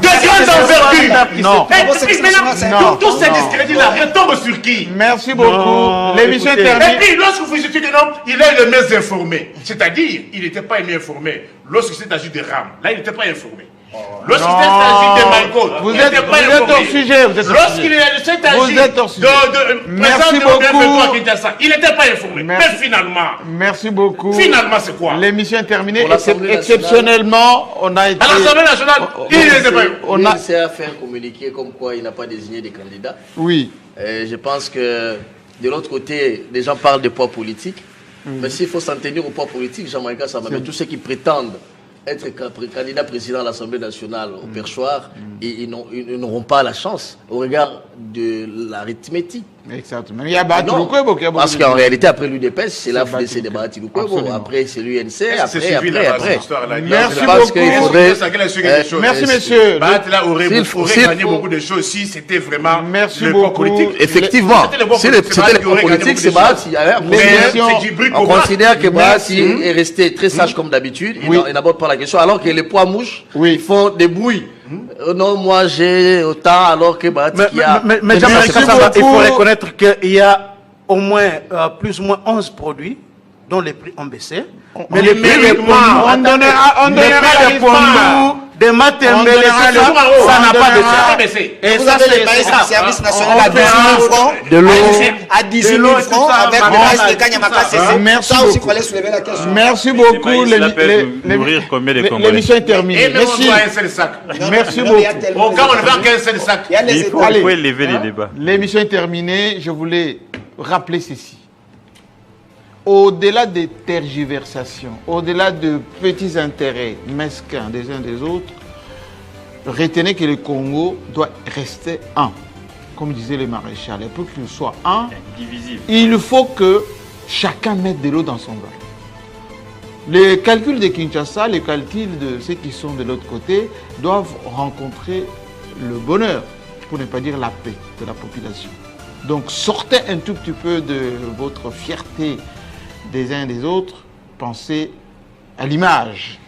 De grande envergure. Non. Et puis maintenant, tous ces discrédits-là retombent sur qui? Merci beaucoup. L'émission est terminée. Et puis, lorsque vous dites que non, il est le mieux informé. C'est-à-dire, il n'était pas mieux informé. Lorsqu'il s'est agi de RAM, là, il n'était pas informé. Lorsqu'il s'agit de Michael, Vous il êtes n'était pas hors informé. sujet. Vous êtes hors Lorsqu'il sujet. s'agit Vous êtes hors sujet. de Merci présenter beaucoup. le à Kinshasa, il n'était pas informé. Merci. Mais finalement, Merci beaucoup. finalement c'est quoi? L'émission est terminée. Pour l'Assemblée Exceptionnellement, on a été... À l'Assemblée nationale, il n'était pas informé. On a... L'UNC a fait un communiqué comme quoi il n'a pas désigné des candidats. Oui. Je pense que de l'autre côté, les gens parlent de poids politique. Mais s'il faut s'en tenir au poids politique, Jean-Marie Kassamba, mais tous ceux qui prétendent être candidat président à l'Assemblée nationale au perchoir, ils n'auront pas la chance au regard de l'arithmétique. Exactement. Il y a Bahati Non, Lukwebo qui a parce beaucoup qu'en de- réalité, après l'UDPS, c'est la Bahati FDC de Lukwebo. Bahati Lukwebo. Absolument. Après, c'est l'UNC. C'est suivi là-bas, cette Après. histoire-là. Merci Je pense beaucoup. qu'il faudrait... Merci, messieurs. Là aurait S'il gagné faut- beaucoup de choses si c'était vraiment Merci le poids beaucoup. politique. Effectivement, C'était le poids si politique, c'était le qui poids aurait gagné politique, beaucoup c'est de Bahati. Mais L'émission- c'est Djibril On Koma. considère que Bahati Merci. est resté très sage comme d'habitude. Oui. Il n'aborde pas la question. Alors que les poids mouches, Oui. ils font des bruits. Non, moi j'ai autant alors que Bahati qui a... Mais Jean-Marie Merci Kassamba, il faut beaucoup. reconnaître qu'il y a au moins plus ou moins 11 produits dont les prix ont baissé. Mais les prix des Numériquement, poids on donnera les la prix des liste. poids des matembele, donnera tout ça, le- ça n'a on pas donnera- baissé. Et Et Vous ça, avez les c'est baisses ça. du service national on à 18 verra 000 francs, de l'eau. à 18 De 000 l'eau et tout francs, ça, avec ma le reste maman, de Kanyamaka tout ça. CC. Merci Ça aussi, il beaucoup. fallait soulever la question. Merci Mais beaucoup. maïs, l'é- la paix l'é- peut l'é- nourrir combien de l'é- Congolais? L'émission est terminée. même on Merci. voit un seul sac. Merci Non, mais il y a beaucoup. tellement Au de cas où on ne produits. vend qu'un seul sac. Il y a les Il faut étoiles. élever les débats. L'émission est terminée. Je voulais rappeler ceci. Au-delà des tergiversations, au-delà de petits intérêts mesquins des uns des autres, retenez que le Congo doit rester un. Comme disait le maréchal, et pour qu'il soit un, Divisible. il faut que chacun mette de l'eau dans son vin. Les calculs de Kinshasa, les calculs de ceux qui sont de l'autre côté, doivent rencontrer le bonheur, pour ne pas dire la paix de la population. Donc sortez un tout petit peu de votre fierté des uns et des autres, pensez à l'image